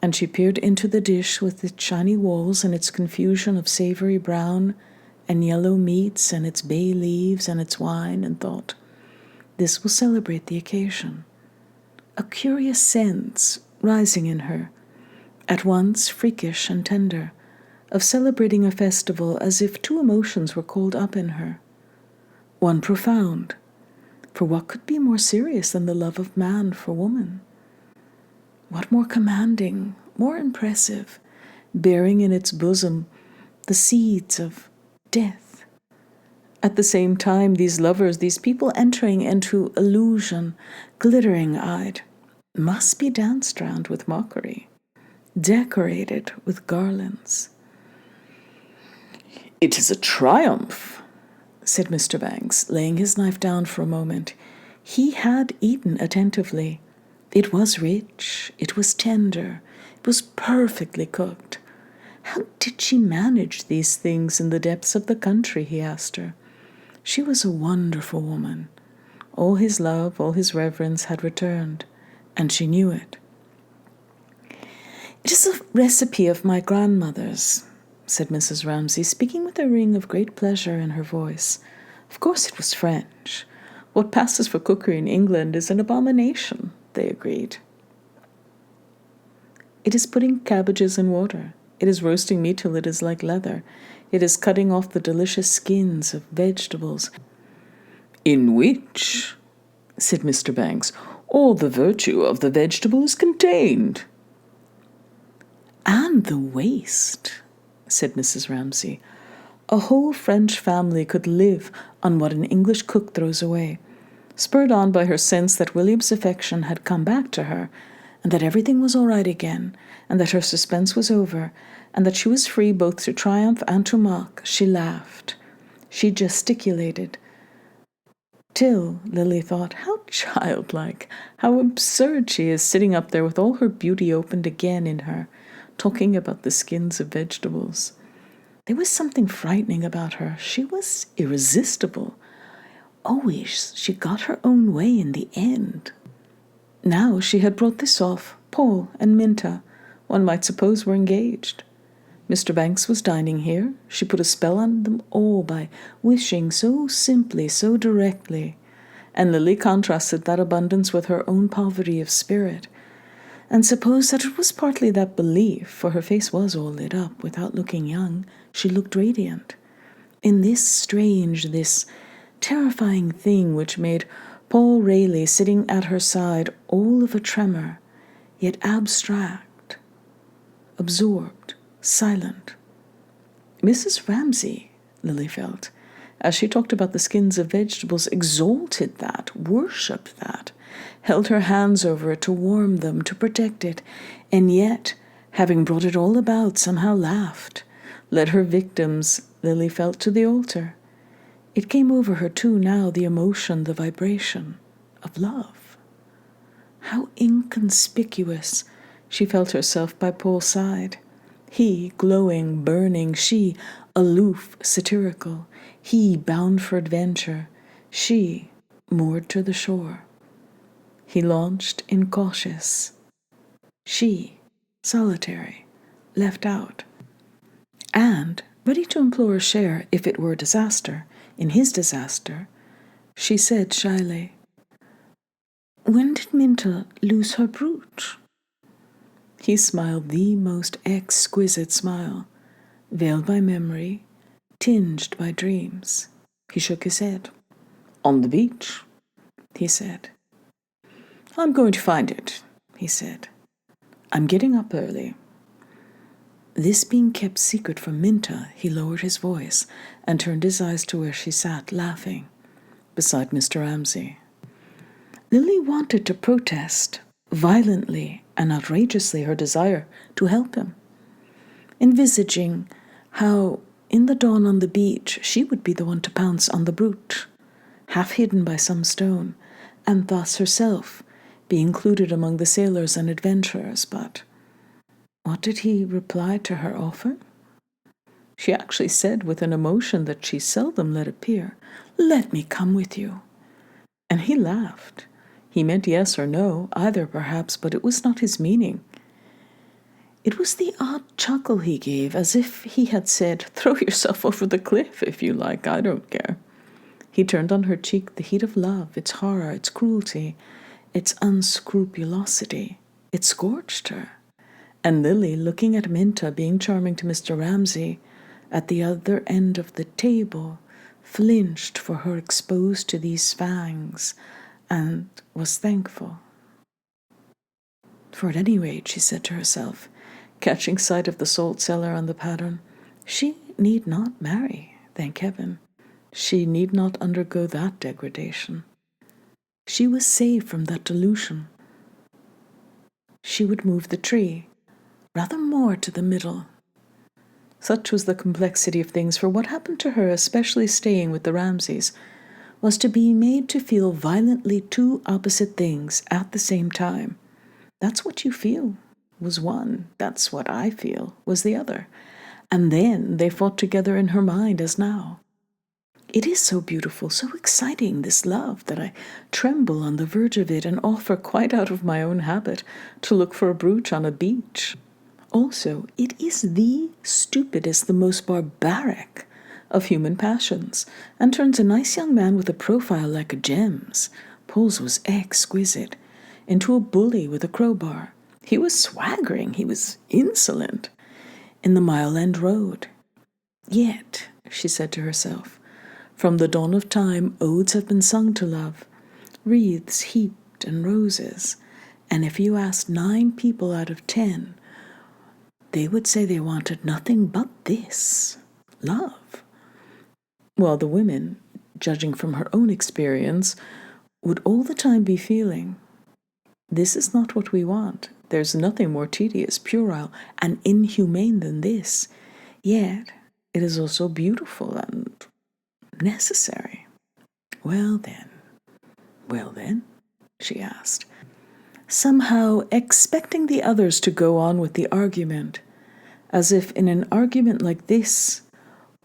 And she peered into the dish with its shiny walls and its confusion of savory brown and yellow meats and its bay leaves and its wine, and thought, this will celebrate the occasion. A curious sense rising in her, at once freakish and tender, of celebrating a festival, as if two emotions were called up in her. One profound, for what could be more serious than the love of man for woman? What more commanding, more impressive, bearing in its bosom the seeds of death? At the same time, these lovers, these people entering into illusion, glittering-eyed, must be danced round with mockery, decorated with garlands. "It is a triumph," said Mr. Banks, laying his knife down for a moment. He had eaten attentively. It was rich, it was tender, it was perfectly cooked. How did she manage these things in the depths of the country, he asked her. She was a wonderful woman. All his love, all his reverence had returned, and she knew it. "It is a recipe of my grandmother's," said Mrs. Ramsay, speaking with a ring of great pleasure in her voice. Of course it was French. What passes for cookery in England is an abomination, they agreed. It is putting cabbages in water. It is roasting meat till it is like leather. It is cutting off the delicious skins of vegetables. "In which," said Mr. Banks, "all the virtue of the vegetable is contained." "And the waste," said Mrs. Ramsay. "A whole French family could live on what an English cook throws away." Spurred on by her sense that William's affection had come back to her, and that everything was all right again, and that her suspense was over, and that she was free both to triumph and to mock, she laughed. She gesticulated. Till, Lily thought, how childlike, how absurd she is, sitting up there with all her beauty opened again in her, talking about the skins of vegetables. There was something frightening about her. She was irresistible. Always she got her own way in the end. Now she had brought this off. Paul and Minta, one might suppose, were engaged. Mr. Banks was dining here. She put a spell on them all by wishing so simply, so directly. And Lily contrasted that abundance with her own poverty of spirit, and supposed that it was partly that belief, for her face was all lit up. Without looking young, she looked radiant. In this strange, this terrifying thing which made Paul Rayleigh sitting at her side all of a tremor, yet abstract, absorbed, silent. Mrs. Ramsay, Lily felt, as she talked about the skins of vegetables, exalted that, worshipped that, held her hands over it to warm them, to protect it, and yet, having brought it all about, somehow laughed, led her victims, Lily felt, to the altar. It came over her, too, now, the emotion, the vibration of love. How inconspicuous She felt herself by Paul's side. He, glowing, burning, she, aloof, satirical, he, bound for adventure, she, moored to the shore. He launched, incautious, she, solitary, left out, and, ready to implore a share if it were disaster, in his disaster, she said shyly, "When did Minta lose her brooch?" He smiled the most exquisite smile, veiled by memory, tinged by dreams. He shook his head. "On the beach," he said. "I'm going to find it," he said. "I'm getting up early." This being kept secret from Minta, he lowered his voice and turned his eyes to where she sat, laughing, beside Mr. Ramsay. Lily wanted to protest, violently and outrageously, her desire to help him, envisaging how, in the dawn on the beach, she would be the one to pounce on the brooch, half hidden by some stone, and thus herself be included among the sailors and adventurers. But what did he reply to her offer? She actually said, with an emotion that she seldom let appear, "Let me come with you." And he laughed. He meant yes or no, either perhaps, but it was not his meaning. It was the odd chuckle he gave, as if he had said, "Throw yourself over the cliff if you like, I don't care." He turned on her cheek the heat of love, its horror, its cruelty, its unscrupulosity. It scorched her. And Lily, looking at Minta being charming to Mr. Ramsay at the other end of the table, flinched for her exposed to these fangs, and was thankful. For at any rate, she said to herself, catching sight of the salt cellar on the pattern, she need not marry, thank heaven. She need not undergo that degradation. She was saved from that delusion. She would move the tree, rather more to the middle. Such was the complexity of things, for what happened to her, especially staying with the Ramsays, was to be made to feel violently two opposite things at the same time. That's what you feel was one. That's what I feel was the other. And then they fought together in her mind as now. It is so beautiful, so exciting, this love, that I tremble on the verge of it and offer, quite out of my own habit, to look for a brooch on a beach. Also, it is the stupidest, the most barbaric of human passions, and turns a nice young man with a profile like a gem's — Paul's was exquisite — into a bully with a crowbar. He was swaggering, he was insolent, in the Mile End Road. Yet, she said to herself, from the dawn of time, odes have been sung to love, wreaths heaped and roses, and if you asked 9 people out of 10, they would say they wanted nothing but this, love. While the women, judging from her own experience, would all the time be feeling, this is not what we want. There's nothing more tedious, puerile, and inhumane than this. Yet it is also beautiful and necessary. Well then, she asked, somehow expecting the others to go on with the argument, as if in an argument like this,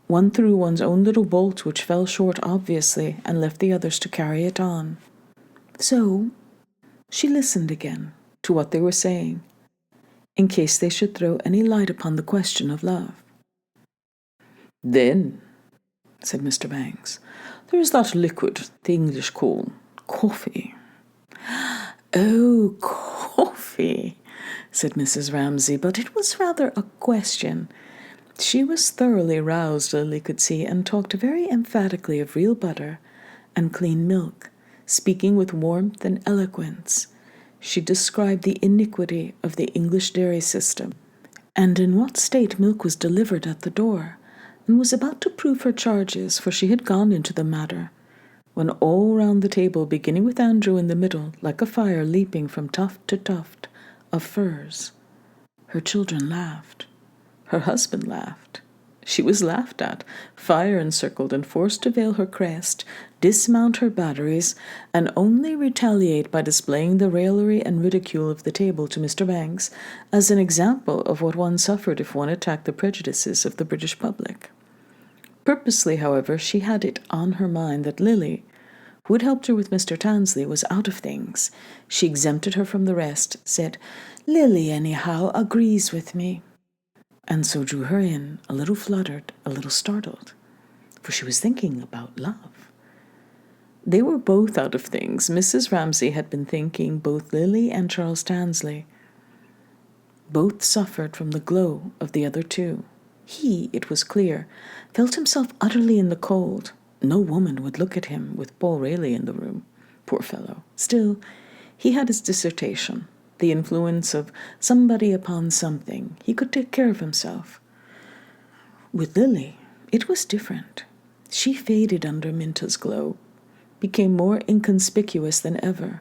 one threw one's own little bolt which fell short obviously and left the others to carry it on. So she listened again to what they were saying, in case they should throw any light upon the question of love. "Then," said Mr. Banks, "there is that liquid the English call coffee." "Oh, coffee," said Mrs. Ramsay, but it was rather a question. She was thoroughly roused, Lily could see, and talked very emphatically of real butter and clean milk, speaking with warmth and eloquence. She described the iniquity of the English dairy system, and in what state milk was delivered at the door, and was about to prove her charges, for she had gone into the matter, when all round the table, beginning with Andrew in the middle, like a fire leaping from tuft to tuft of furs, her children laughed. Her husband laughed. She was laughed at, fire-encircled, and forced to veil her crest, dismount her batteries, and only retaliate by displaying the raillery and ridicule of the table to Mr. Banks as an example of what one suffered if one attacked the prejudices of the British public. Purposely, however, she had it on her mind that Lily, who had helped her with Mr. Tansley, was out of things. She exempted her from the rest, said, "Lily, anyhow, agrees with me," and so drew her in, a little fluttered, a little startled, for she was thinking about love. They were both out of things. Mrs. Ramsay had been thinking, both Lily and Charles Tansley. Both suffered from the glow of the other two. He, it was clear, felt himself utterly in the cold. No woman would look at him with Paul Rayleigh in the room. Poor fellow. Still, he had his dissertation, the influence of somebody upon something. He could take care of himself. With Lily, it was different. She faded under Minta's glow, became more inconspicuous than ever,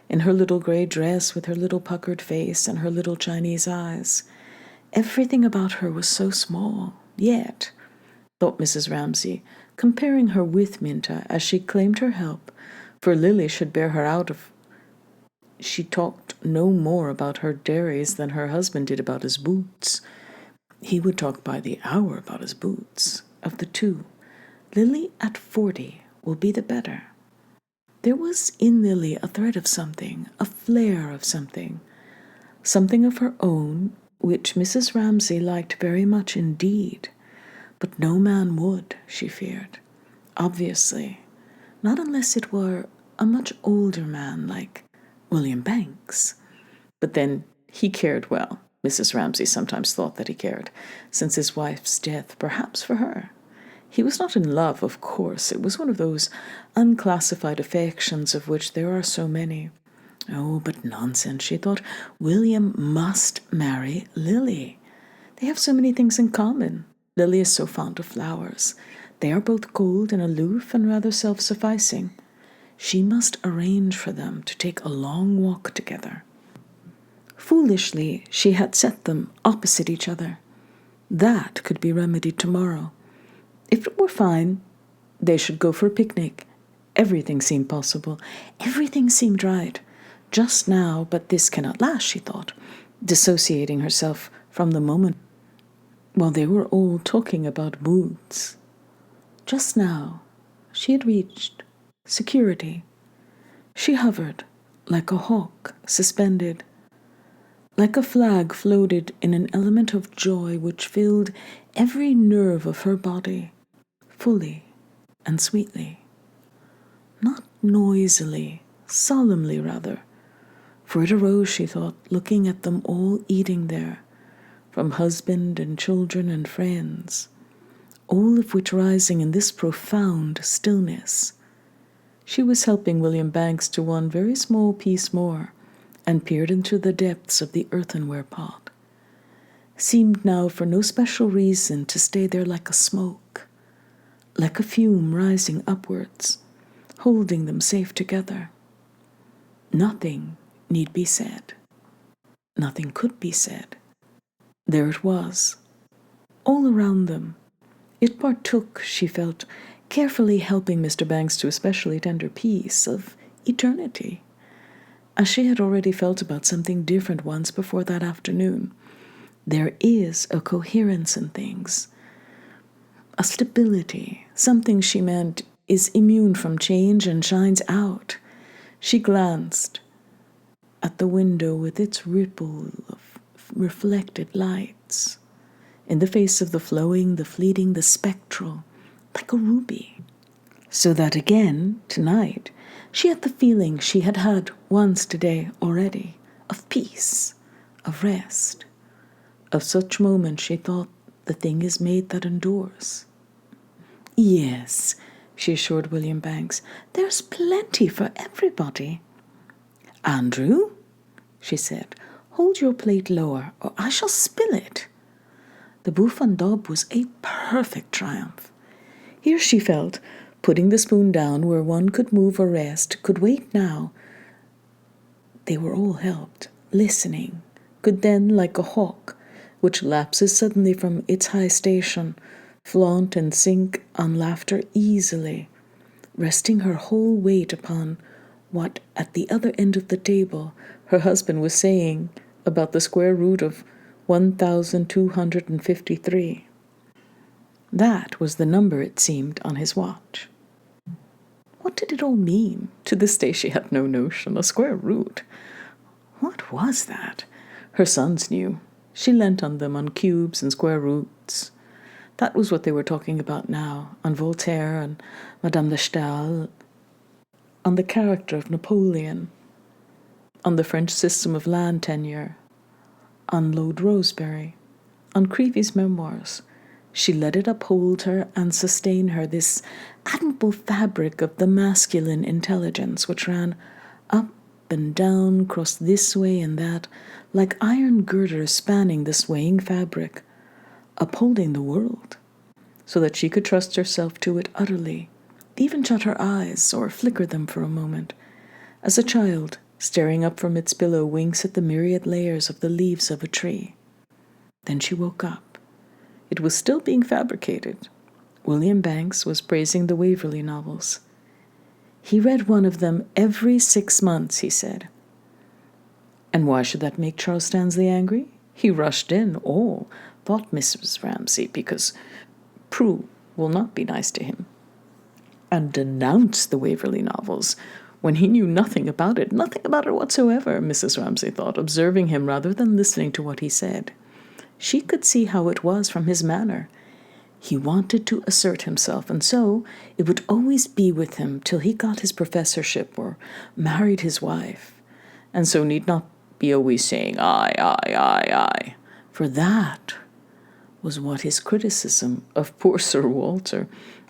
in her little grey dress with her little puckered face and her little Chinese eyes. Everything about her was so small, yet, thought Mrs. Ramsay, comparing her with Minta as she claimed her help, for Lily should bear her out of. She talked no more about her dairies than her husband did about his boots. He would talk by the hour about his boots. Of the two, Lily at 40 will be the better. There was in Lily a thread of something, a flare of something of her own, which Mrs. Ramsay liked very much indeed, but no man would, she feared. Obviously, not unless it were a much older man like William Banks. But then he cared well. Mrs. Ramsay sometimes thought that he cared, since his wife's death, perhaps for her. He was not in love, of course. It was one of those unclassified affections of which there are so many. Oh, but nonsense, she thought. William must marry Lily. They have so many things in common. Lily is so fond of flowers. They are both cold and aloof and rather self-sufficing. She must arrange for them to take a long walk together. Foolishly, she had set them opposite each other. That could be remedied tomorrow. If it were fine, they should go for a picnic. Everything seemed possible. Everything seemed right. Just now, but this cannot last, she thought, dissociating herself from the moment while they were all talking about boots. Just now, she had reached security. She hovered like a hawk suspended, like a flag floated in an element of joy which filled every nerve of her body, fully and sweetly. Not noisily, solemnly rather, for it arose, she thought, looking at them all eating there, from husband and children and friends, all of which rising in this profound stillness. She was helping William Banks to one very small piece more, and peered into the depths of the earthenware pot. Seemed now for no special reason to stay there like a smoke, like a fume rising upwards, holding them safe together. Nothing need be said. Nothing could be said. There it was, all around them. It partook, she felt, carefully helping Mr. Banks to a specially tender piece of eternity, as she had already felt about something different once before that afternoon. There is a coherence in things, a stability, something, she meant, is immune from change and shines out. She glanced at the window with its ripple of reflected lights, in the face of the flowing, the fleeting, the spectral, like a ruby. So that again, tonight, she had the feeling she had had once today already, of peace, of rest. Of such moments, she thought, the thing is made that endures. Yes, she assured William Banks, there's plenty for everybody. Andrew, she said, hold your plate lower, or I shall spill it. The bouffe en daube was a perfect triumph. Here she felt, putting the spoon down where one could move or rest, could wait now. They were all helped, listening, could then, like a hawk, which lapses suddenly from its high station, flaunt and sink on laughter easily, resting her whole weight upon what, at the other end of the table, her husband was saying about the square root of 1,253. That was the number, it seemed, on his watch. What did it all mean? To this day she had no notion. A square root. What was that? Her sons knew. She leant on them, on cubes and square roots. That was what they were talking about now, on Voltaire and Madame de Stael, on the character of Napoleon, on the French system of land tenure, on Lord Rosebery, on Creevy's memoirs. She let it uphold her and sustain her, this admirable fabric of the masculine intelligence which ran up and down, crossed this way and that, like iron girders spanning the swaying fabric, upholding the world, so that she could trust herself to it utterly, even shut her eyes or flicker them for a moment, as a child, staring up from its pillow, winks at the myriad layers of the leaves of a tree. Then she woke up. It was still being fabricated. William Banks was praising the Waverley novels. He read one of them every 6 months, he said. And why should that make Charles Stanley angry? He rushed in, all, thought Mrs. Ramsay, because Prue will not be nice to him, and denounced the Waverley novels when he knew nothing about it whatsoever, Mrs. Ramsay thought, observing him rather than listening to what he said. She could see how it was from his manner. He wanted to assert himself, and so it would always be with him till he got his professorship or married his wife, and so need not be always saying, I, for that was what his criticism of poor Sir Walter,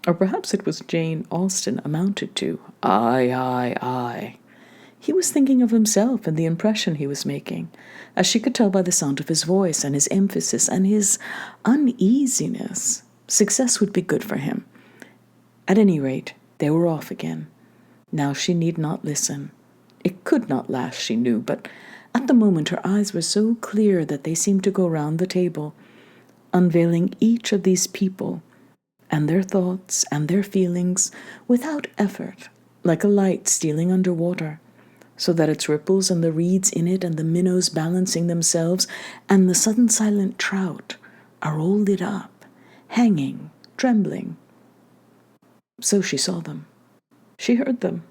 or perhaps it was Jane Austen, amounted to. I. He was thinking of himself and the impression he was making, as she could tell by the sound of his voice and his emphasis and his uneasiness. Success would be good for him. At any rate, they were off again. Now she need not listen. It could not last, she knew, but at the moment her eyes were so clear that they seemed to go round the table, unveiling each of these people and their thoughts and their feelings without effort, like a light stealing under water, so that its ripples and the reeds in it and the minnows balancing themselves and the sudden silent trout are all lit up, hanging, trembling. So she saw them. She heard them.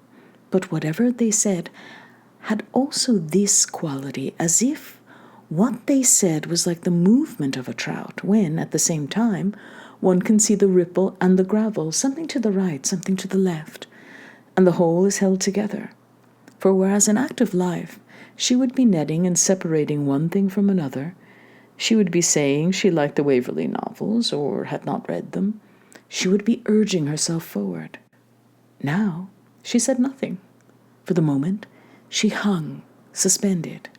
But whatever they said had also this quality, as if what they said was like the movement of a trout, when, at the same time, one can see the ripple and the gravel, something to the right, something to the left, and the whole is held together. For whereas in active life she would be netting and separating one thing from another, she would be saying she liked the Waverley novels or had not read them, she would be urging herself forward. Now she said nothing. For the moment she hung, suspended.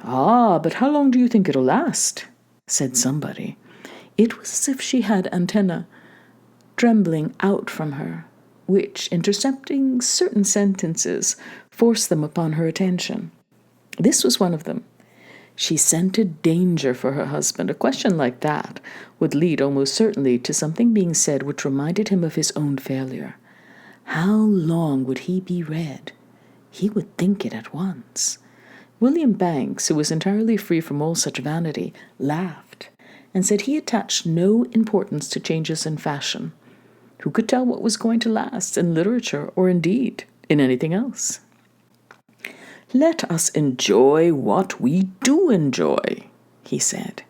But how long do you think it'll last? Said somebody. It was as if she had antennae trembling out from her, which, intercepting certain sentences, forced them upon her attention. This was one of them. She scented danger for her husband. A question like that would lead almost certainly to something being said which reminded him of his own failure. How long would he be read? He would think it at once. William Banks, who was entirely free from all such vanity, laughed and said he attached no importance to changes in fashion. Who could tell what was going to last in literature or indeed in anything else? Let us enjoy what we do enjoy, he said.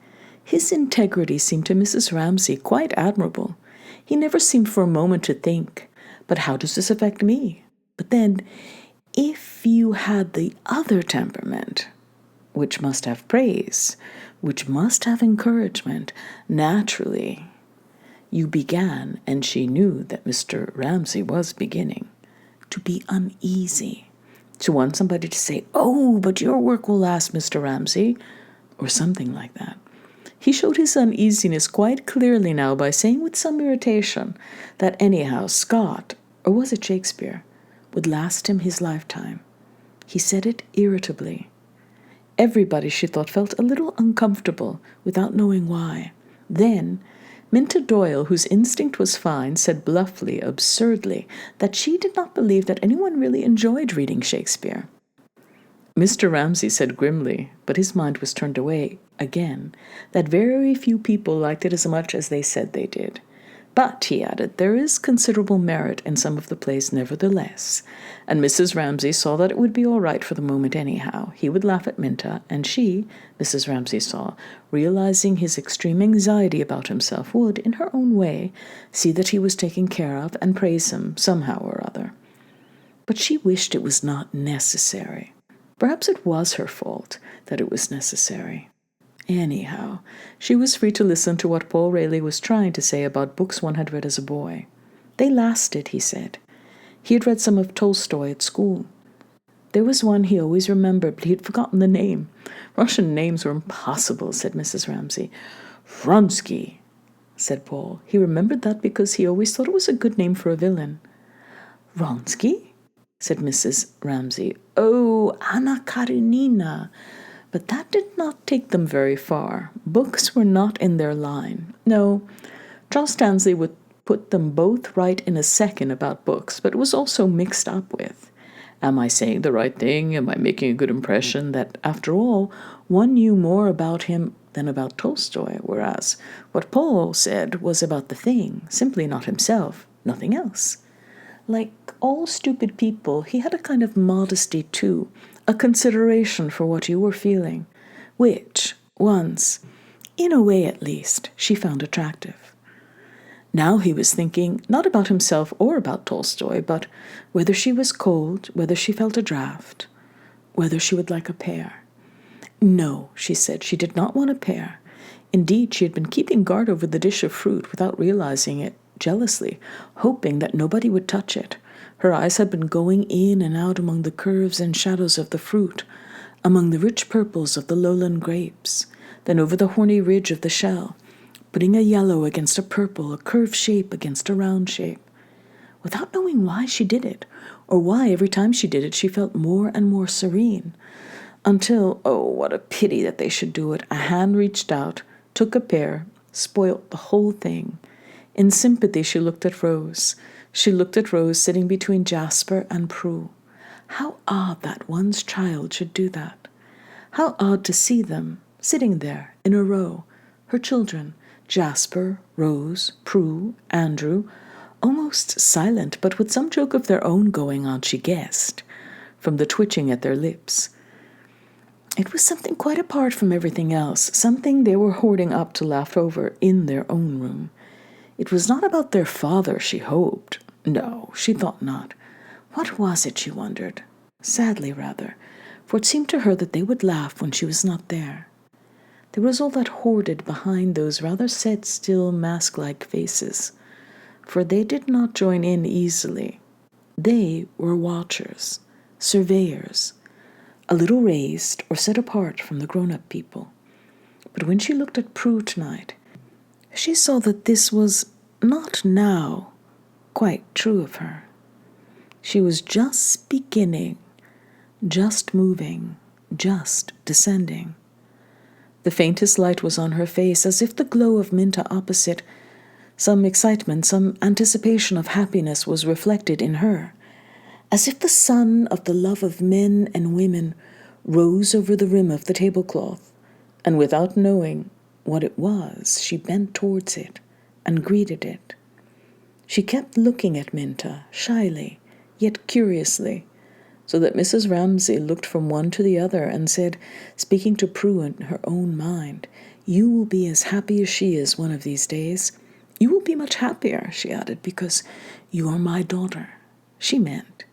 His integrity seemed to Mrs. Ramsay quite admirable. He never seemed for a moment to think, but how does this affect me? But then, if you had the other temperament, which must have praise, which must have encouragement, naturally, you began, and she knew that Mr. Ramsay was beginning, to be uneasy, to want somebody to say, "Oh, but your work will last, Mr. Ramsay," or something like that. He showed his uneasiness quite clearly now by saying with some irritation that anyhow Scott, or was it Shakespeare, would last him his lifetime. He said it irritably. Everybody, she thought, felt a little uncomfortable without knowing why. Then Minta Doyle, whose instinct was fine, said bluffly, absurdly, that she did not believe that anyone really enjoyed reading Shakespeare. Mr. Ramsay said grimly, but his mind was turned away again, that very few people liked it as much as they said they did. But, he added, there is considerable merit in some of the plays nevertheless, and Mrs. Ramsay saw that it would be all right for the moment anyhow. He would laugh at Minta, and she, Mrs. Ramsay saw, realizing his extreme anxiety about himself, would, in her own way, see that he was taken care of and praise him somehow or other. But she wished it was not necessary. Perhaps it was her fault that it was necessary. Anyhow, she was free to listen to what Paul Rayleigh was trying to say about books one had read as a boy. They lasted, he said. He had read some of Tolstoy at school. There was one he always remembered, but he had forgotten the name. Russian names were impossible, said Mrs. Ramsay. Vronsky, said Paul. He remembered that because he always thought it was a good name for a villain. Vronsky? Said Mrs. Ramsay. Oh, Anna Karenina. But that did not take them very far. Books were not in their line. No, Charles Tansley would put them both right in a second about books, but it was also mixed up with, am I saying the right thing? Am I making a good impression? That, after all, one knew more about him than about Tolstoy, whereas what Paul said was about the thing, simply not himself, nothing else. Like all stupid people, he had a kind of modesty, too, a consideration for what you were feeling, which, once, in a way at least, she found attractive. Now he was thinking not about himself or about Tolstoy, but whether she was cold, whether she felt a draught, whether she would like a pear. No, she said, she did not want a pear. Indeed, she had been keeping guard over the dish of fruit without realizing it, jealously, hoping that nobody would touch it. Her eyes had been going in and out among the curves and shadows of the fruit, among the rich purples of the lowland grapes, then over the horny ridge of the shell, putting a yellow against a purple, a curved shape against a round shape, without knowing why she did it, or why every time she did it she felt more and more serene, until, oh, what a pity that they should do it, a hand reached out, took a pear, spoilt the whole thing. In sympathy she looked at Rose. She looked at Rose sitting between Jasper and Prue. How odd that one's child should do that. How odd to see them, sitting there, in a row, her children, Jasper, Rose, Prue, Andrew, almost silent, but with some joke of their own going on, she guessed, from the twitching at their lips. It was something quite apart from everything else, something they were hoarding up to laugh over in their own room. It was not about their father, she hoped. No, she thought not. What was it, she wondered? Sadly, rather, for it seemed to her that they would laugh when she was not there. There was all that hoarded behind those rather set, still, mask-like faces, for they did not join in easily. They were watchers, surveyors, a little raised or set apart from the grown-up people. But when she looked at Prue tonight, she saw that this was not now quite true of her. She was just beginning, just moving, just descending. The faintest light was on her face, as if the glow of Minta opposite, some excitement, some anticipation of happiness was reflected in her, as if the sun of the love of men and women rose over the rim of the tablecloth, and without knowing what it was, she bent towards it and greeted it. She kept looking at Minta, shyly, yet curiously, so that Mrs. Ramsay looked from one to the other and said, speaking to Prue in her own mind, "You will be as happy as she is one of these days. You will be much happier," she added, "because you are my daughter." She meant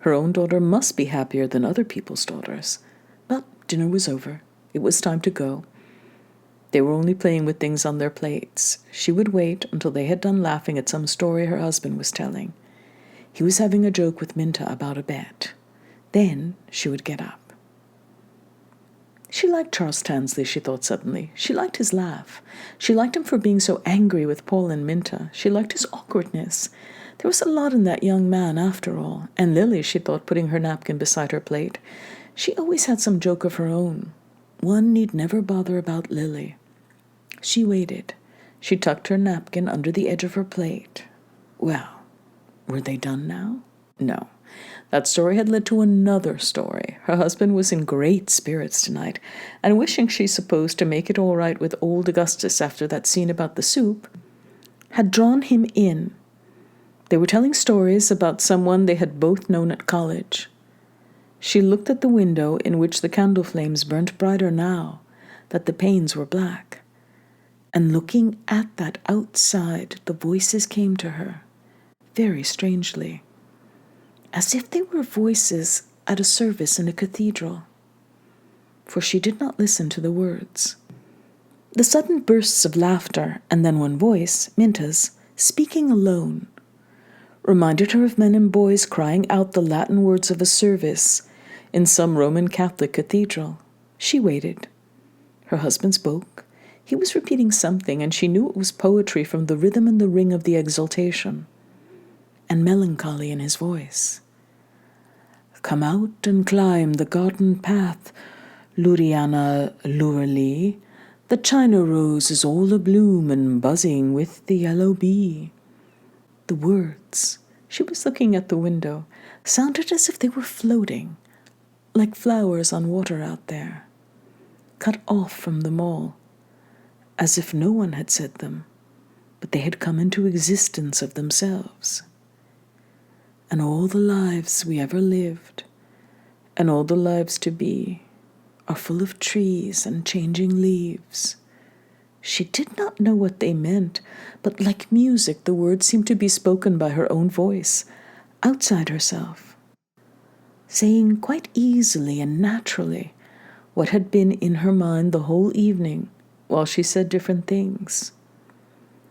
her own daughter must be happier than other people's daughters. But dinner was over. It was time to go. They were only playing with things on their plates. She would wait until they had done laughing at some story her husband was telling. He was having a joke with Minta about a bet. Then she would get up. She liked Charles Tansley, she thought suddenly. She liked his laugh. She liked him for being so angry with Paul and Minta. She liked his awkwardness. There was a lot in that young man, after all. And Lily, she thought, putting her napkin beside her plate. She always had some joke of her own. One need never bother about Lily. She waited. She tucked her napkin under the edge of her plate. Well, were they done now? No. That story had led to another story. Her husband was in great spirits tonight, and wishing she supposed to make it all right with old Augustus after that scene about the soup, had drawn him in. They were telling stories about someone they had both known at college. She looked at the window in which the candle flames burnt brighter now that the panes were black, and looking at that outside, the voices came to her, very strangely, as if they were voices at a service in a cathedral. For she did not listen to the words. The sudden bursts of laughter, and then one voice, Minta's, speaking alone, reminded her of men and boys crying out the Latin words of a service in some Roman Catholic cathedral. She waited. Her husband spoke. He was repeating something, and she knew it was poetry from the rhythm and the ring of the exultation, and melancholy in his voice. Come out and climb the garden path, Luriana lurily. The China rose is all abloom and buzzing with the yellow bee. The words, she was looking at the window, sounded as if they were floating, like flowers on water out there, cut off from them all, as if no one had said them, but they had come into existence of themselves. And all the lives we ever lived, and all the lives to be, are full of trees and changing leaves. She did not know what they meant, but like music, the words seemed to be spoken by her own voice, outside herself, saying quite easily and naturally what had been in her mind the whole evening while she said different things.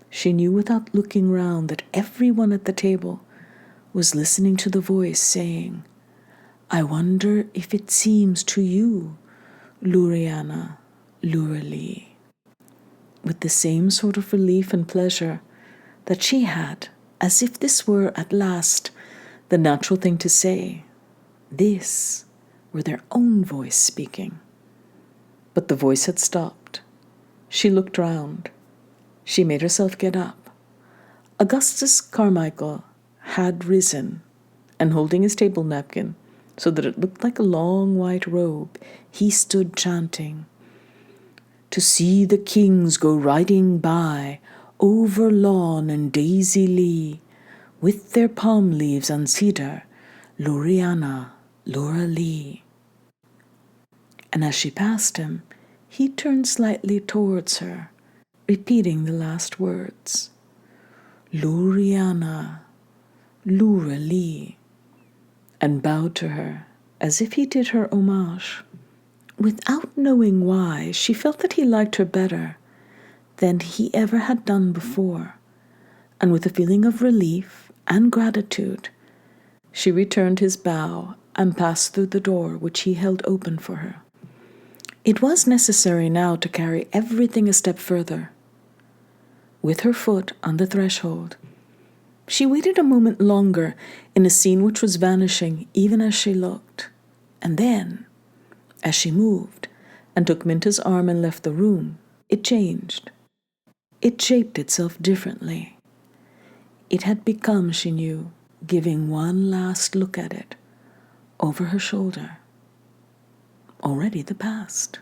She knew without looking round that everyone at the table was listening to the voice saying, I wonder if it seems to you, Luriana, lurily, with the same sort of relief and pleasure that she had, as if this were at last the natural thing to say. This were their own voice speaking. But the voice had stopped. She looked round. She made herself get up. Augustus Carmichael had risen, and holding his table napkin so that it looked like a long white robe, he stood chanting, To see the kings go riding by over lawn and daisy lea, with their palm leaves and cedar, Luriana, lurily. And as she passed him, he turned slightly towards her, repeating the last words, Luriana, lurily, and bowed to her as if he did her homage. Without knowing why, she felt that he liked her better than he ever had done before, and with a feeling of relief and gratitude, she returned his bow and passed through the door which he held open for her. It was necessary now to carry everything a step further. With her foot on the threshold, she waited a moment longer in a scene which was vanishing even as she looked, and then, as she moved and took Minta's arm and left the room, it changed. It shaped itself differently. It had become, she knew, giving one last look at it, over her shoulder, already the past.